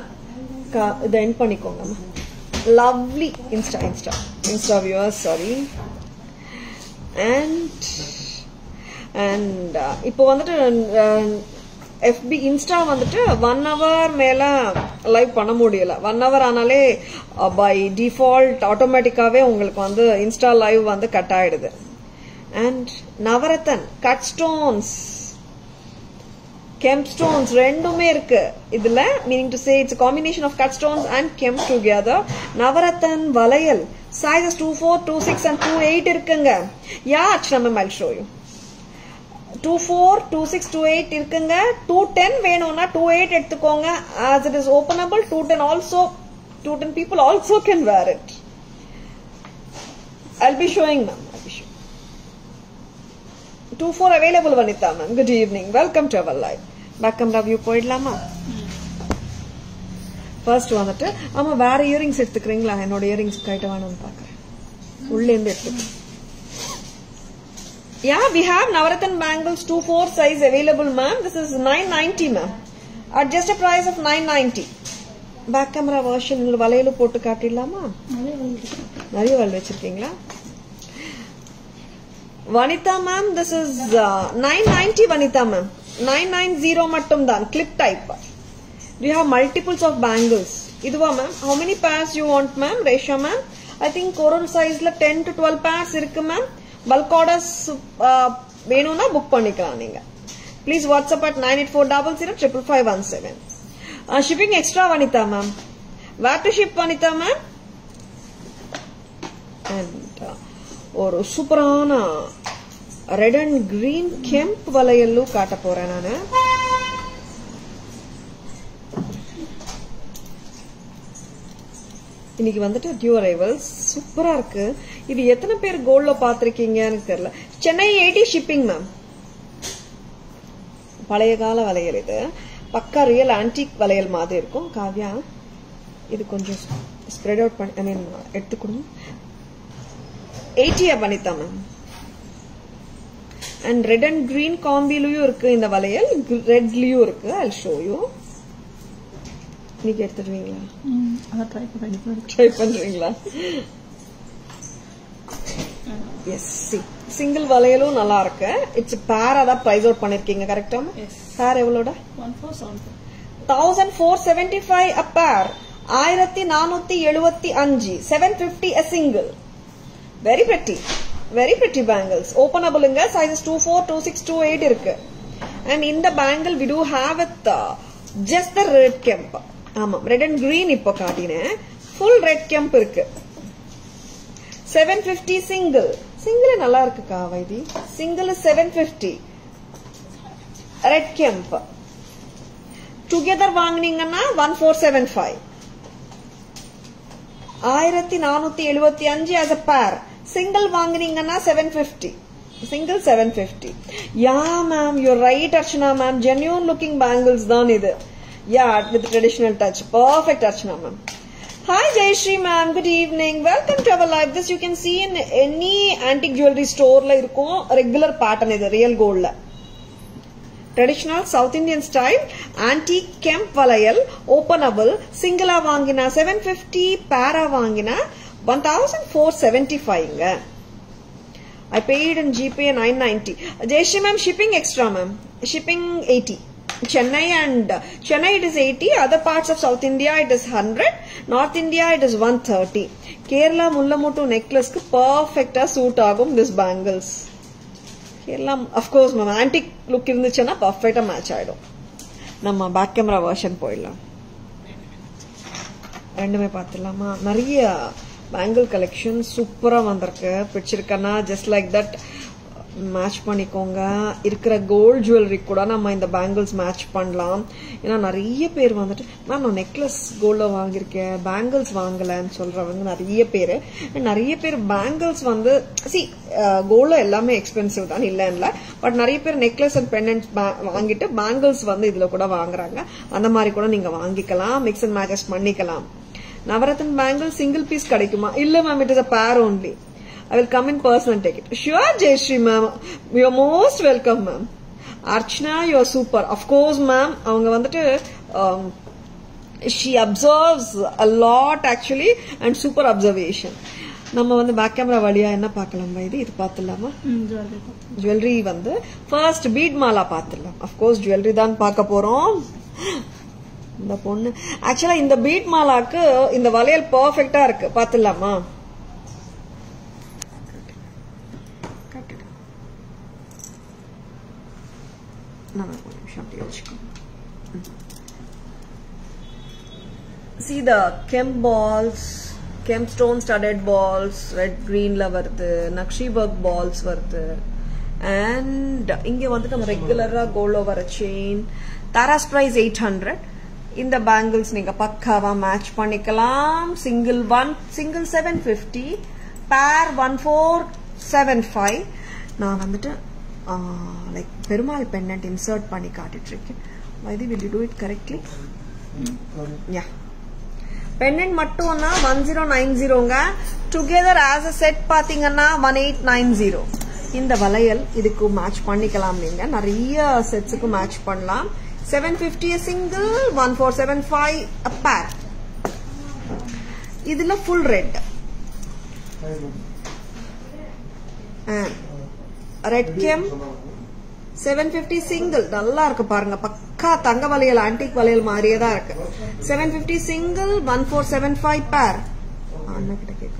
இதை end பண்ணிக்கோங்க. Lovely Insta viewers, sorry. And and இப்போ வந்துட்டு FB Insta வந்துட்டு 1 hour மேல live பண்ண முடியல. 1 hour ஆனாலே by default ஆட்டோமேட்டிக்காவே உங்களுக்கு வந்து இன்ஸ்டா லைவ் வந்து கட் ஆயிடுது. And Navratan, cut stones, kemp stones ரெண்டுமே இருக்கு இதுல. Meaning to say it's combination of cut stones and kemp together. Navratan வளையல் சைஸஸ் 24, 26 and 28 இருக்குங்க. Yeah Archana ma'am, I'll show you. 24, 26, 28 இருக்குங்க. 210 வேணும்னா 28 எடுத்துக்கோங்க. As it is openable, 210 also, 210 people also can wear it. I'll be showing ma'am. 24 available Vanitha ma'am. Good evening. Welcome to our live. Back camera view போயிடலாமா? First வந்துட்டு ஆமா வேற earrings எடுத்துக்கிறீங்களா? என்னோட earrings கைட்ட வேணும்னு பாக்குறேன். உள்ளே இருந்து எடுத்துக்கிறேன். Yeah, we have Navarathan bangles 2/4 size available, ma'am. This is 990, ma'am. At just a price of 990. Back camera version உங்களுக்கு வளையல போட்டு காட்டிடலாமா? நிறைய வளையல் வச்சிருக்கீங்களா? Vanitha ma'am, this is 990 Vanitha ma'am. 990 மட்டும் தான் clip type. Do you have multiples of bangles? இதுவா ma'am? How many pairs you want ma'am? Resha ma'am? I think coral size la 10 to 12 pairs இருக்கு ma'am. Bulk orders வேணும்னா book பண்ணிக்கலாம் நீங்க. Please WhatsApp at 9840055517. Shipping extra Vanitha ma'am. Where to ship Vanitha ma'am? And ஒரு சூப்பரான red and green கெம்ப் வளையல்லு காட்ட போறேன் நானு. இன்னைக்கு வந்துட்டு டியூ அரைவல்ஸ் சூப்பரா இருக்கு. இது எத்தனை பேர் கோல்ட்ல பாத்திருக்கீங்கன்னு தெரியல. Chennai 80 shipping ma'am. பழைய கால வளையல் இது. பக்கா ரியல் ஆன்டிக் வளையல் மாதிரி இருக்கும். காவ்யா இது கொஞ்சம் ஸ்ப்ரெட் அவுட் பண்ணி ஐ மீன் எடுத்துக்கணும். 80 Vanitha ma'am. And red and green காம்பிலயும் இருக்கு இந்த வளையல். ரெட்லயும் இருக்கு. I'll show you. நீங்க எடுத்துடுவீங்களா? ட்ரை பண்றீங்களா? எஸ். சிங்கிள் வளையலும் நல்லா இருக்கு. இட்ஸ் பேர் அதான் பிரைஸ் அவுட் பண்ணிருக்கீங்க கரெக்டா? பேர் எவ்வளோட? 1475 a pair. 1475. 750 a single. Very pretty. Very pretty bangles. Openable inga. Sizes 24, 26, 28 இருக்கு. And in the bangle we do have it just the red kemp. ஆமா ரெட் அண்ட் கிரீன் இப்போ காட்டினேன். ஃபுல் ரெட் கெம்ப் இருக்கு. 750 single. Single நல்லா இருக்கு காவைதி. Single 750. Red கெம்ப். Together வாங்குனீங்கன்னா 1475. 1475 as a pair. Single வாங்குனீங்கன்னா 750. Single 750. Yeah ma'am, you're right Archana ma'am. Genuine looking bangles தான் இது. Yeah, with traditional touch. Perfect Archana ma'am. Hi Jayashree ma'am, good evening. Welcome to our live. This you can see in any antique jewelry store la irukum. Regular pattern idu real gold la. Traditional South Indian style antique kemp valayal openable single vaangina 750 para vaangina 1475 nga. I paid in GPay 990. Jayashree ma'am, shipping extra ma'am. Shipping 80. Chennai it is 80. Other parts of South India it is 100. North India it is 130. Kerala Mullamuttu necklace ku perfect suit agum this bangles. Kerala of course ma'am antique look irunduchana perfect match aidum. Namma back camera version போயிடலாம். ரெண்டுமே பார்த்துடலாமா? நிறைய bangle collection சூப்பரா வந்திருக்கு. பிடிச்சிருக்கனா just like that match பண்ணிக்கோங்க. இருக்கிற gold jewellery கூட நம்ம இந்த பேங்கிள்ஸ் மேட்ச் பண்ணலாம். ஏன்னா நிறைய பேர் வந்துட்டு மேம் நான் நெக்லஸ் கோல்ட்ல வாங்கியிருக்கேன், பேங்கிள்ஸ் வாங்கலன்னு சொல்றவங்க நிறைய பேர். நிறைய பேர் பேங்கிள்ஸ் வந்து கோல்ட்ல எல்லாமே எக்ஸ்பென்சிவ் தான் இல்லைன்னு, பட் நிறைய பேர் நெக்லஸ் அண்ட் பெண்டன்ட் வாங்கிட்டு பேங்கிள்ஸ் வந்து இதுல கூட வாங்குறாங்க. அந்த மாதிரி கூட நீங்க வாங்கிக்கலாம், மிக்ஸ் அண்ட் மேட்சஸ் பண்ணிக்கலாம். நவரத்ன் பேங்கிள் சிங்கிள் பீஸ் கிடைக்குமா? இல்ல ma'am, it is a pair only. I will come in person and take it. Sure, Jayashree ma'am. You are most welcome, ma'am. Archana, you are super. Of course, ma'am. Avanga vandu she observes a lot actually and super observation. நம்ம வந்து back camera வழியா என்ன பார்க்கலாம் இது பார்த்துடலாமா? Jewellery வந்து first beat Mala பார்த்துடலாம். Of course jewellery தான் பார்க்க போறோம். இந்த பொண்ணு ஆக்சுவலா இந்த பீட் மாலாக்கு இந்த வளையல் பெர்ஃபெக்ட்டா இருக்கு. பார்த்துடலாமா? See the Kemp balls, Kemp stone studded balls, red green la varudhu, Nakshi work balls varudhu, and inge vandu nam regular gold over a chain. Tara's price 800. In the bangles neenga pakkava match pannikalam. Single 750, pair 1475. Na vandu like Perumal pendant insert panni kaatittirukken. Vaidi, will you do it correctly? Yeah. Pendant mattumna 1090 nga, together as a set pathingana 1890. இந்த வளையல் இதுக்கு match பண்ணிக்கலாம். நீங்க நிறைய செட்ஸ்க்கு match பண்ணலாம். 750 a single, 1475 a pair. இதுல full red and red Kemp 750 single. நல்லா இருக்கு பாருங்க, பக்கா தங்க வளையல், ஆன்டிக் வளையல் மாதிரியே தான் இருக்கு. 750 single, 1475 pair. அண்ணா கிட்ட கேட்க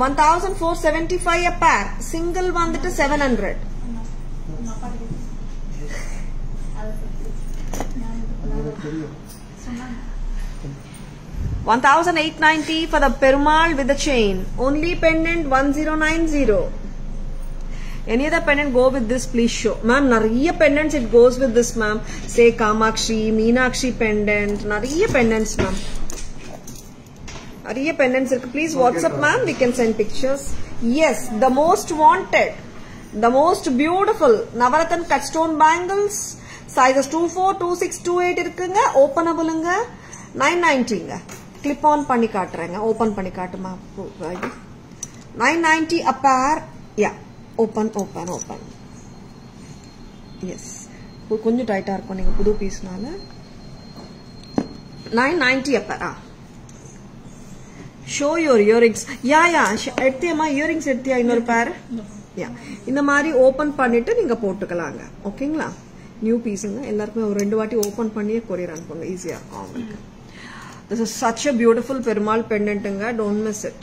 1475 a pair. Single வந்துட்டு 700. $1,890 for the Perumal with the chain. Only pendant 1090. Any other pendant go with this, please show. Ma'am, nariya pendants it goes with this, ma'am. Say Kamakshi, Meenakshi pendant, nariya pendants, ma'am. Nariya pendants, please WhatsApp, ma'am. We can send pictures. Yes, the most wanted, the most beautiful Navaratan cut stone bangles. Sizes 24, 26, 28 irukanga. Openable inga 990 inga. Clip on panni kaatrenga. Open panni kaatuma. 990 a pair. Yeah. Open. Yes. கொஞ்சம் டைட்டா இருக்கும் நீங்க புது பீஸ்னால. 990 a pair. Show your earrings. Yeah. எடுத்தியமா earrings எடுத்தியா இன்னொரு pair? Yeah. இந்த மாதிரி open பண்ணிட்டு நீங்க போட்டுக்கலாங்க. ஓகேங்களா? நியூ பீஸ்ங்க. எல்லாருமே ஒரு ரெண்டு வாட்டி ஓபன் பண்ணியே கொரியர் அனுப்புங்க. ஈஸியா இருக்கும் உங்களுக்கு. This is such a beautiful Perumal pendantங்க. Don't miss it.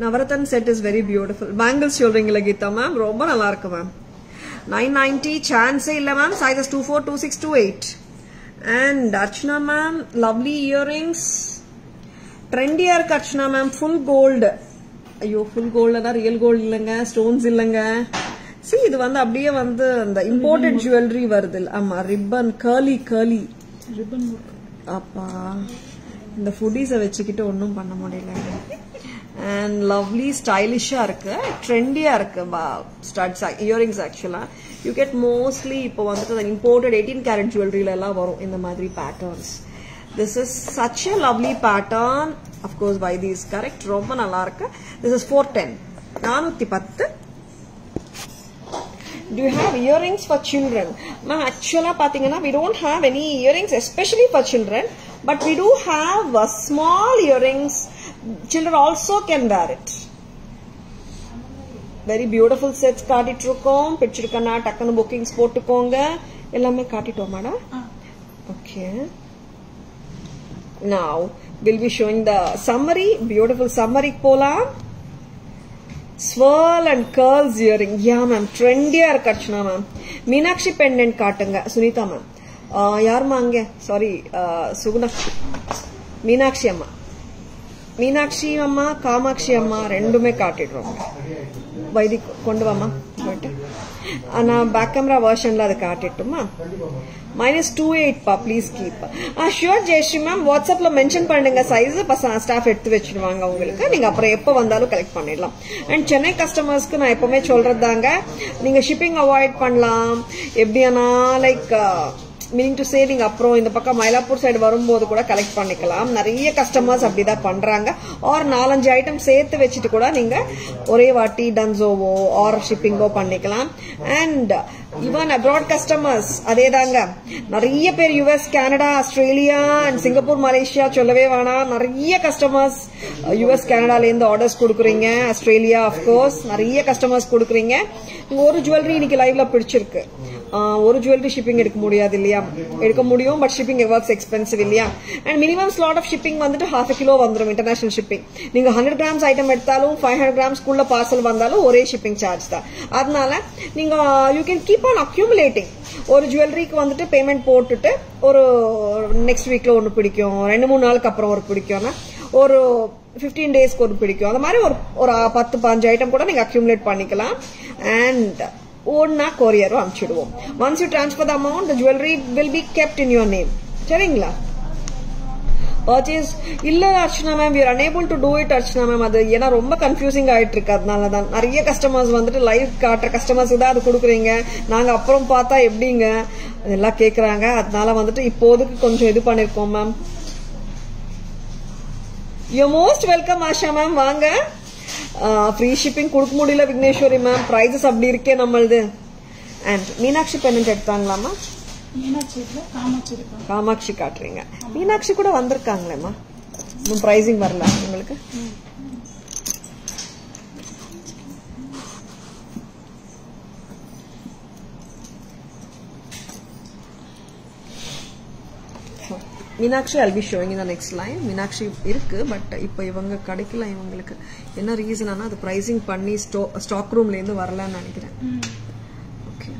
Navaratan set is very beautiful. Bangles சொல்றீங்களா கீதா மேம்? ரொம்ப நல்லா இருக்கு மேம். 990 chance இல்ல ma'am. Sizes 24, 26, 28. And Archana ma'am, lovely earrings. Trendy இருக்கு Archana மேம். Full gold. ஐயோ, full gold தான், real gold இல்லங்க, stones இல்லங்க. See, இது வந்து அப்படியே வந்து அந்த imported jewelry வருது. ஆமா, ribbon, curly ribbon. அப்பா, இந்த ஃபுட்டீஸை வச்சுக்கிட்டு ஒன்றும் பண்ண முடியல. And lovely stylish இருக்கு, trendy இருக்கு. Studs, earrings actually you get mostly இப்போ வந்துட்டு imported 18 karat jewelry ல எல்லாம் வரும் இந்த மாதிரி patterns. This is such a lovely pattern. Of course, buy these, correct? ரொம்ப நல்லா இருக்கு. This is 410. 410. Do you have earrings for children? Ma'am, actually pathina we don't have any earrings especially for children, but we do have small earrings. Children also can wear it. Very beautiful sets kaatitrukom. Pichirukana takkanu bookings potukonga. Ellame kaatitomada. Okay. Now we'll be showing the summary. Beautiful summary pola. Swirl and curls earring. Yeah, ma'am. Trendy are Archana ma'am. Meenakshi pendant kaatanga. Sunita ma'am. Yaar mange? Sorry. Suguna. Meenakshi amma. Meenakshi amma, Kamakshi amma, rendume kaatidrom. Vaidi kondu vamma. Ana back camera version la adu kaatittumma. -28 pa, please keep. Sure Jayashree ma'am, WhatsApp la mention பண்ணுங்க size staff எடுத்து வெச்சிடுவாங்க உங்களுக்கு. நீங்க அப்புறம் எப்ப வந்தாலும் collect பண்ணிடலாம். And Chennai customers-க்கு நான் எப்பவுமே சொல்றதாங்க, நீங்க shipping avoid பண்ணலாம். எப்படினா like மீனிங் டு சே நீங்க அப்புறம் இந்த பக்கம் மயிலாப்பூர் சைடு வரும்போது கூட கலெக்ட் பண்ணிக்கலாம். நிறைய கஸ்டமர்ஸ் அப்படிதான் பண்றாங்க. ஆர் 4-5 ஐட்டம் சேர்த்து வச்சுட்டு கூட நீங்க ஒரே வாட்டி டன்சோவோ ஆர் ஷிப்பிங்கோ பண்ணிக்கலாம். அண்ட் ஈவன் அப்ராட் கஸ்டமர்ஸ் அதேதாங்க. நிறைய பேர் US, Canada, Australia and Singapore, Malaysia சொல்லவே வேணாம். நிறைய கஸ்டமர்ஸ் US, கனடால இருந்து ஆர்டர்ஸ் கொடுக்குறீங்க. ஆஸ்திரேலியா அப்கோர்ஸ் நிறைய கஸ்டமர்ஸ் கொடுக்குறீங்க. ஒரு ஜுவல்லரி இன்னைக்கு லைவ்ல பிடிச்சிருக்கு. ஒரு ஜுவல்லரி ஷிப்பிங் எடுக்க முடியாது இல்லையா? எடுக்க முடியும், பட் ஷிப்பிங் ஒர்க்ஸ் எக்ஸ்பென்சிவ் இல்லையா? And minimum slot of shipping வந்துட்டு 1/2 கிலோ வந்துடும் இன்டர்நேஷனல் ஷிப்பிங். நீங்க 100 கிராம்ஸ் ஐட்டம் எடுத்தாலும் 500 கிராம்ஸ்க்குள்ள பார்சல் வந்தாலும் ஒரே ஷிப்பிங் சார்ஜ் தான். அதனால நீங்க you can keep on accumulating. ஒரு ஜுவல்லரிக்கு வந்துட்டு பேமெண்ட் போட்டுட்டு ஒரு நெக்ஸ்ட் வீக்ல ஒன்னு பிடிக்கும், 2-3 நாளுக்கு அப்புறம் ஒரு பிடிக்கும்னா ஒரு 15 டேஸ்க்கு ஒரு பிடிக்கும். அந்த மாதிரி ஒரு 10-15 ஐட்டம் கூட நீங்க அக்யூமுலேட் பண்ணிக்கலாம். அண்ட் ஒன்னா கொரியரும் அனுப்பிச்சிடுவோம். Once you transfer the amount the jewelry will be kept in your name. சரிங்களா? பர்ச்சேஸ் இல்ல Archana ma'am, we are unable to do it Archana ma'am. அது ஏன்னா ரொம்ப கன்ஃபியூசிங் ஆயிட்டு இருக்கு. அதனாலதான் நிறைய கஸ்டமர்ஸ் வந்துட்டு லைவ் காட்டுற கஸ்டமர்ஸ் தான் அது கொடுக்குறீங்க, நாங்க அப்புறம் பார்த்தா எப்படிங்க அதெல்லாம் கேக்குறாங்க. அதனால வந்துட்டு இப்போதுக்கு கொஞ்சம் இது பண்ணிருக்கோம் ma'am. You most welcome Asha ma'am, வாங்க. ஃப்ரீ ஷிப்பிங் கொடுக்க முடியல விக்னேஸ்வரி மேம், பிரைசஸ் அப்படி இருக்கே நம்மளது. அண்ட் மீனாட்சி பெண்ணு எடுத்தாங்களாமா? காமாட்சி காட்டுறீங்க. மீனாட்சி கூட வந்திருக்காங்களேம்மா, இன்னும் பிரைசிங் வரல உங்களுக்கு. Meenakshi I'll be showing in the next line. Meenakshi இருக்கு, பட் இப்போ இவங்க கிடைக்கல. இவங்களுக்கு என்ன ரீசன், அது பிரைசிங் பண்ணி ஸ்டாக் ரூம்ல இருந்து வரலன்னு நினைக்கிறேன். ஓகே,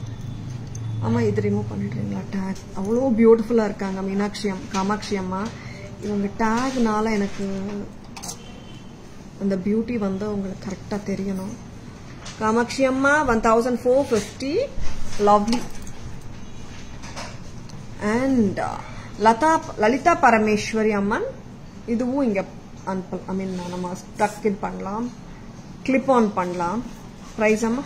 ஆமா, இது ரிமூவ் பண்ணிடுறீங்களா? டேக் அவ்வளோ பியூட்டிஃபுல்லா இருக்காங்க மீனாட்சி காமாட்சி அம்மா. இவங்க டேக்னால எனக்கு அந்த பியூட்டி வந்து உங்களுக்கு கரெக்டா தெரியணும். காமாட்சி அம்மா 1450, லவ்லி. அண்ட் லலிதா பரமேஸ்வரி அம்மன், இதுவும் இங்க ஐ மீன் நம்ம டக் இன் பண்ணலாம், கிளிப் ஆன் பண்ணலாம். பிரைஸ் அம்மா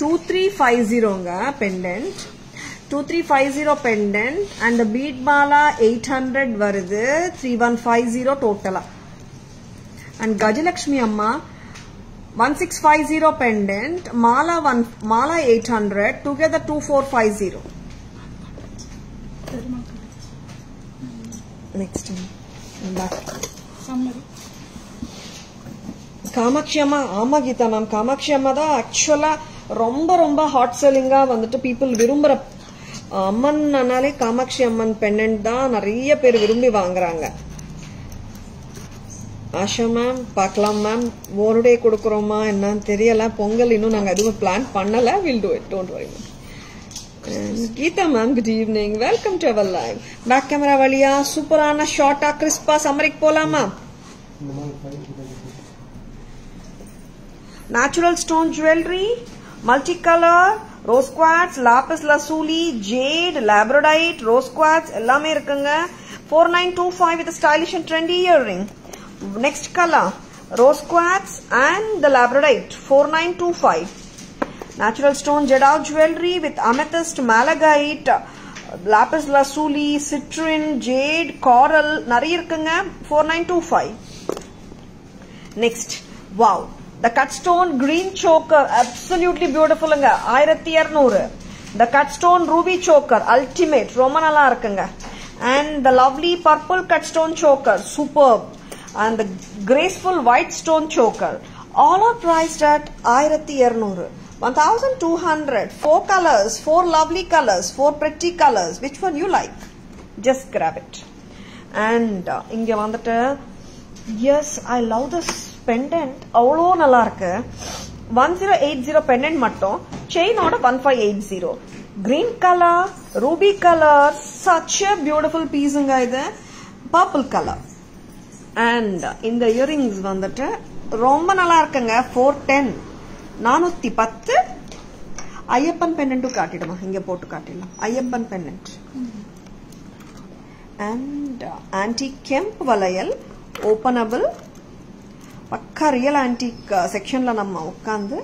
2350ங்க pendant, 2350 pendant. And bead mala 800 வருது, 3150 டோட்டலா. அண்ட் கஜலட்சுமி அம்மா 1650 pendant, mala 800, together 2450. Next time back Kamakshi அம்மா. ஆமா கீதா மேம், காமாட்சி அம்மா தான் ஆக்சுவலா ரொம்ப ரொம்ப ஹாட் செல்லிங்கா வந்துட்டு பீப்புள் விரும்புற அம்மன்னாலே காமாட்சி அம்மன் பெண்டன்ட் தான் நிறைய பேர் விரும்பி வாங்குறாங்க. ஆஷா மேம் பார்க்கலாம் மேம், ஒரு டே கொடுக்குறோமா என்னன்னு தெரியல. பொங்கல் இன்னும் நாங்க எதுவும் பிளான் பண்ணல. Will do it, don't worry ma'am. Geetha ma'am good evening, welcome to our live. Back camera வழியா சூப்பரான ஷார்ட்டா கிறிஸ்பா சம்மரிக்கு போலாமா? Natural stone jewellery, multi colour, rose quartz, lapis lazuli, jade, labradorite, rose quartz எல்லாமே இருக்குங்க. 4925 with a stylish and trendy earring. Next color, rose quartz and the labradorite, 4925. Natural stone jadao jewelry with amethyst, malachite, lapis lazuli, citrine, jade, coral நிறைய இருக்குங்க. 4925. Next, wow, the cut stone green choker, absolutely beautiful ங்க, 1200. The cut stone ruby choker, ultimate, ரொம்ப நல்லா இருக்குங்க. And the lovely purple cut stone choker, superb. And the graceful white stone choker, all are priced at 1200. 1200, 4 colors, 4 lovely colors, 4 pretty colors. Which one you like? Just grab it. And inge vandata, yes, I love this pendant. Avlo nalla irukku. 1080 pendant mattum, chain oda 1580. Green color, ruby color, such a beautiful piece inga idu. Purple color. And in the earrings வந்துட்டு ரொம்ப நல்லா இருக்குங்க. 410, 410. Ayyappan pendant காட்டிடுமா, இங்க போட்டு காட்டிடலாம். Ayyappan pendant and antique கெம்ப் வளையல், openable, பக்கா real antique செக்ஷன்ல நம்ம உட்காந்து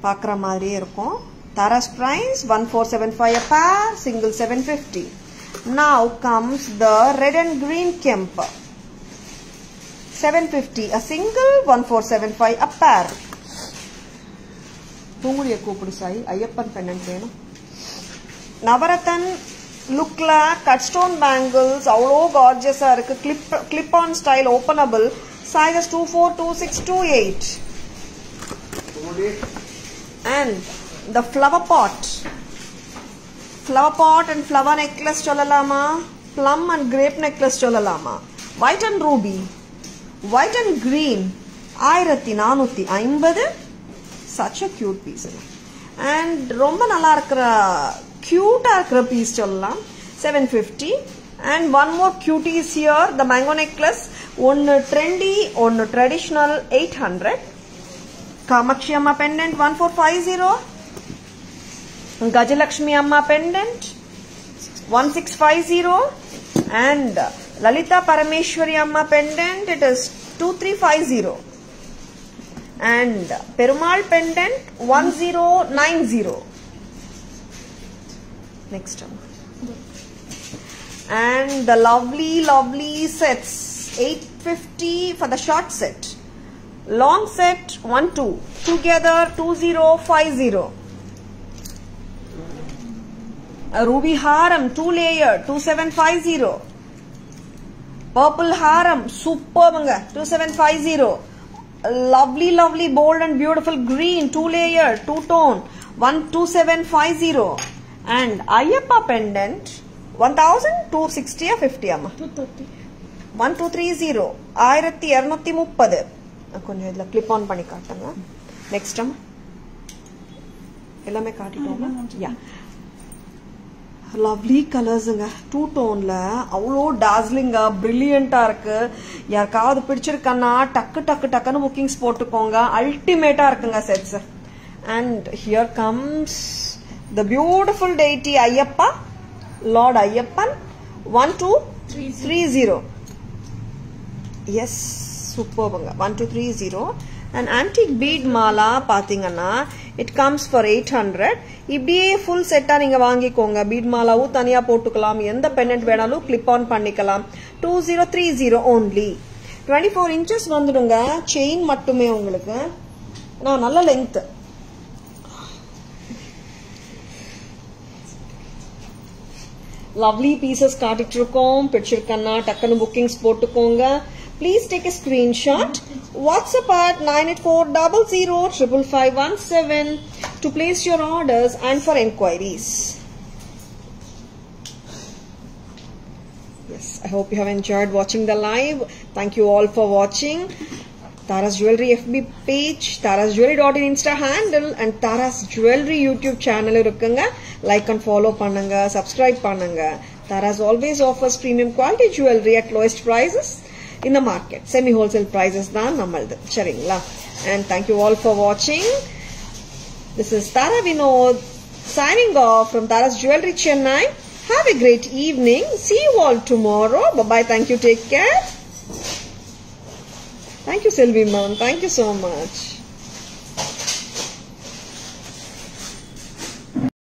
பார்க்குற மாதிரியே இருக்கும். Tara's price 1475 a pair, single 750. Now comes the red and green kemp. 750 a single, 1475 a pair. பூங்குடியை கூப்பிடு சாய், ஐயப்பன் பெண்டன்ட் வேணும். நவரத்தன் லுக்ல கட் ஸ்டோன் பேங்கிள்ஸ் அவ்வளோ கார்ஜியஸா இருக்கு. Clip on style, openable. Sizes 24, 26, 28. And the flower pot and flower necklace sollalama, plum and grape necklace sollalama. White and ruby, white and green, 1450. Such a cute piece. And romba nalla irukra cute ah irukra piece sollalam, 750. And one more cutie is here, the mango necklace. One trendy, one traditional, 800. Kamakshi Amma pendant 1450. Gajalakshmi Amma pendant 1650. And Lalita Parameshwari Amma pendant, it is 2350. And Perumal pendant 1090. Next one. And the lovely sets, 850 for the short set. Long set 12, together 2050. A ruby haram 2 layer 2750. Purple haram superb 2750. A lovely bold and beautiful green 2 layer 2 tone 12750. And Ayyappa pendant 1260 or 50 amma 1230 1230. கொஞ்சம் இதுல clip on பண்ணி காட்டுங்க. Next எல்லாமே காட்டிட்டோம். யா, lovely கலர்ஸுங்க, 2 டோன்ல அவ்வளோ டாஸ்லிங்கா பிரில்லியண்டா இருக்கு. யாருக்காவது பிடிச்சிருக்கன்னா டக்குன்னு bookings போட்டுக்கோங்க. அல்டிமேட்டா இருக்குங்க sets. And here comes the beautiful deity Ayyappa, lord Ayyappan 1230. Yes, சூப்பர்ங்க. 1230. And antique bead mala பாத்தீங்கன்னா it comes for 800. இப்படியே full set நீங்க வாங்கிக்கோங்க. bead மாலாவும் தனியா போட்டுக்கலாம். எந்த pendant வேணாலும் clip on பண்ணிக்கலாம். 2030 only. 24 inches வந்துடுங்க. chain மட்டுமே உங்களுக்கு. நல்ல length. lovely pieces காட்டிட்டு இருக்கோம். பிடிச்சிருக்கன்னா டக்குன்னு bookings போட்டுக்கோங்க. Please take a screenshot. WhatsApp at 9840055517 to place your orders and for enquiries. Yes, I hope you have enjoyed watching the live. Thank you all for watching. Tara's Jewelry FB page, tarasjewelry.in Insta handle and Tara's Jewelry YouTube channel irukanga. Like and follow pannunga, subscribe pannunga. Tara's always offers premium quality jewelry at lowest prices in the market. Semi wholesale prices dhaan nammaldu seringla. And thank you all for watching. This is Tara Vinod signing off from Tara's Jewelry Chennai. Have a great evening. See you all tomorrow. Bye bye. Thank you. Take care. Thank you, Sylvie ma'am. Thank you so much.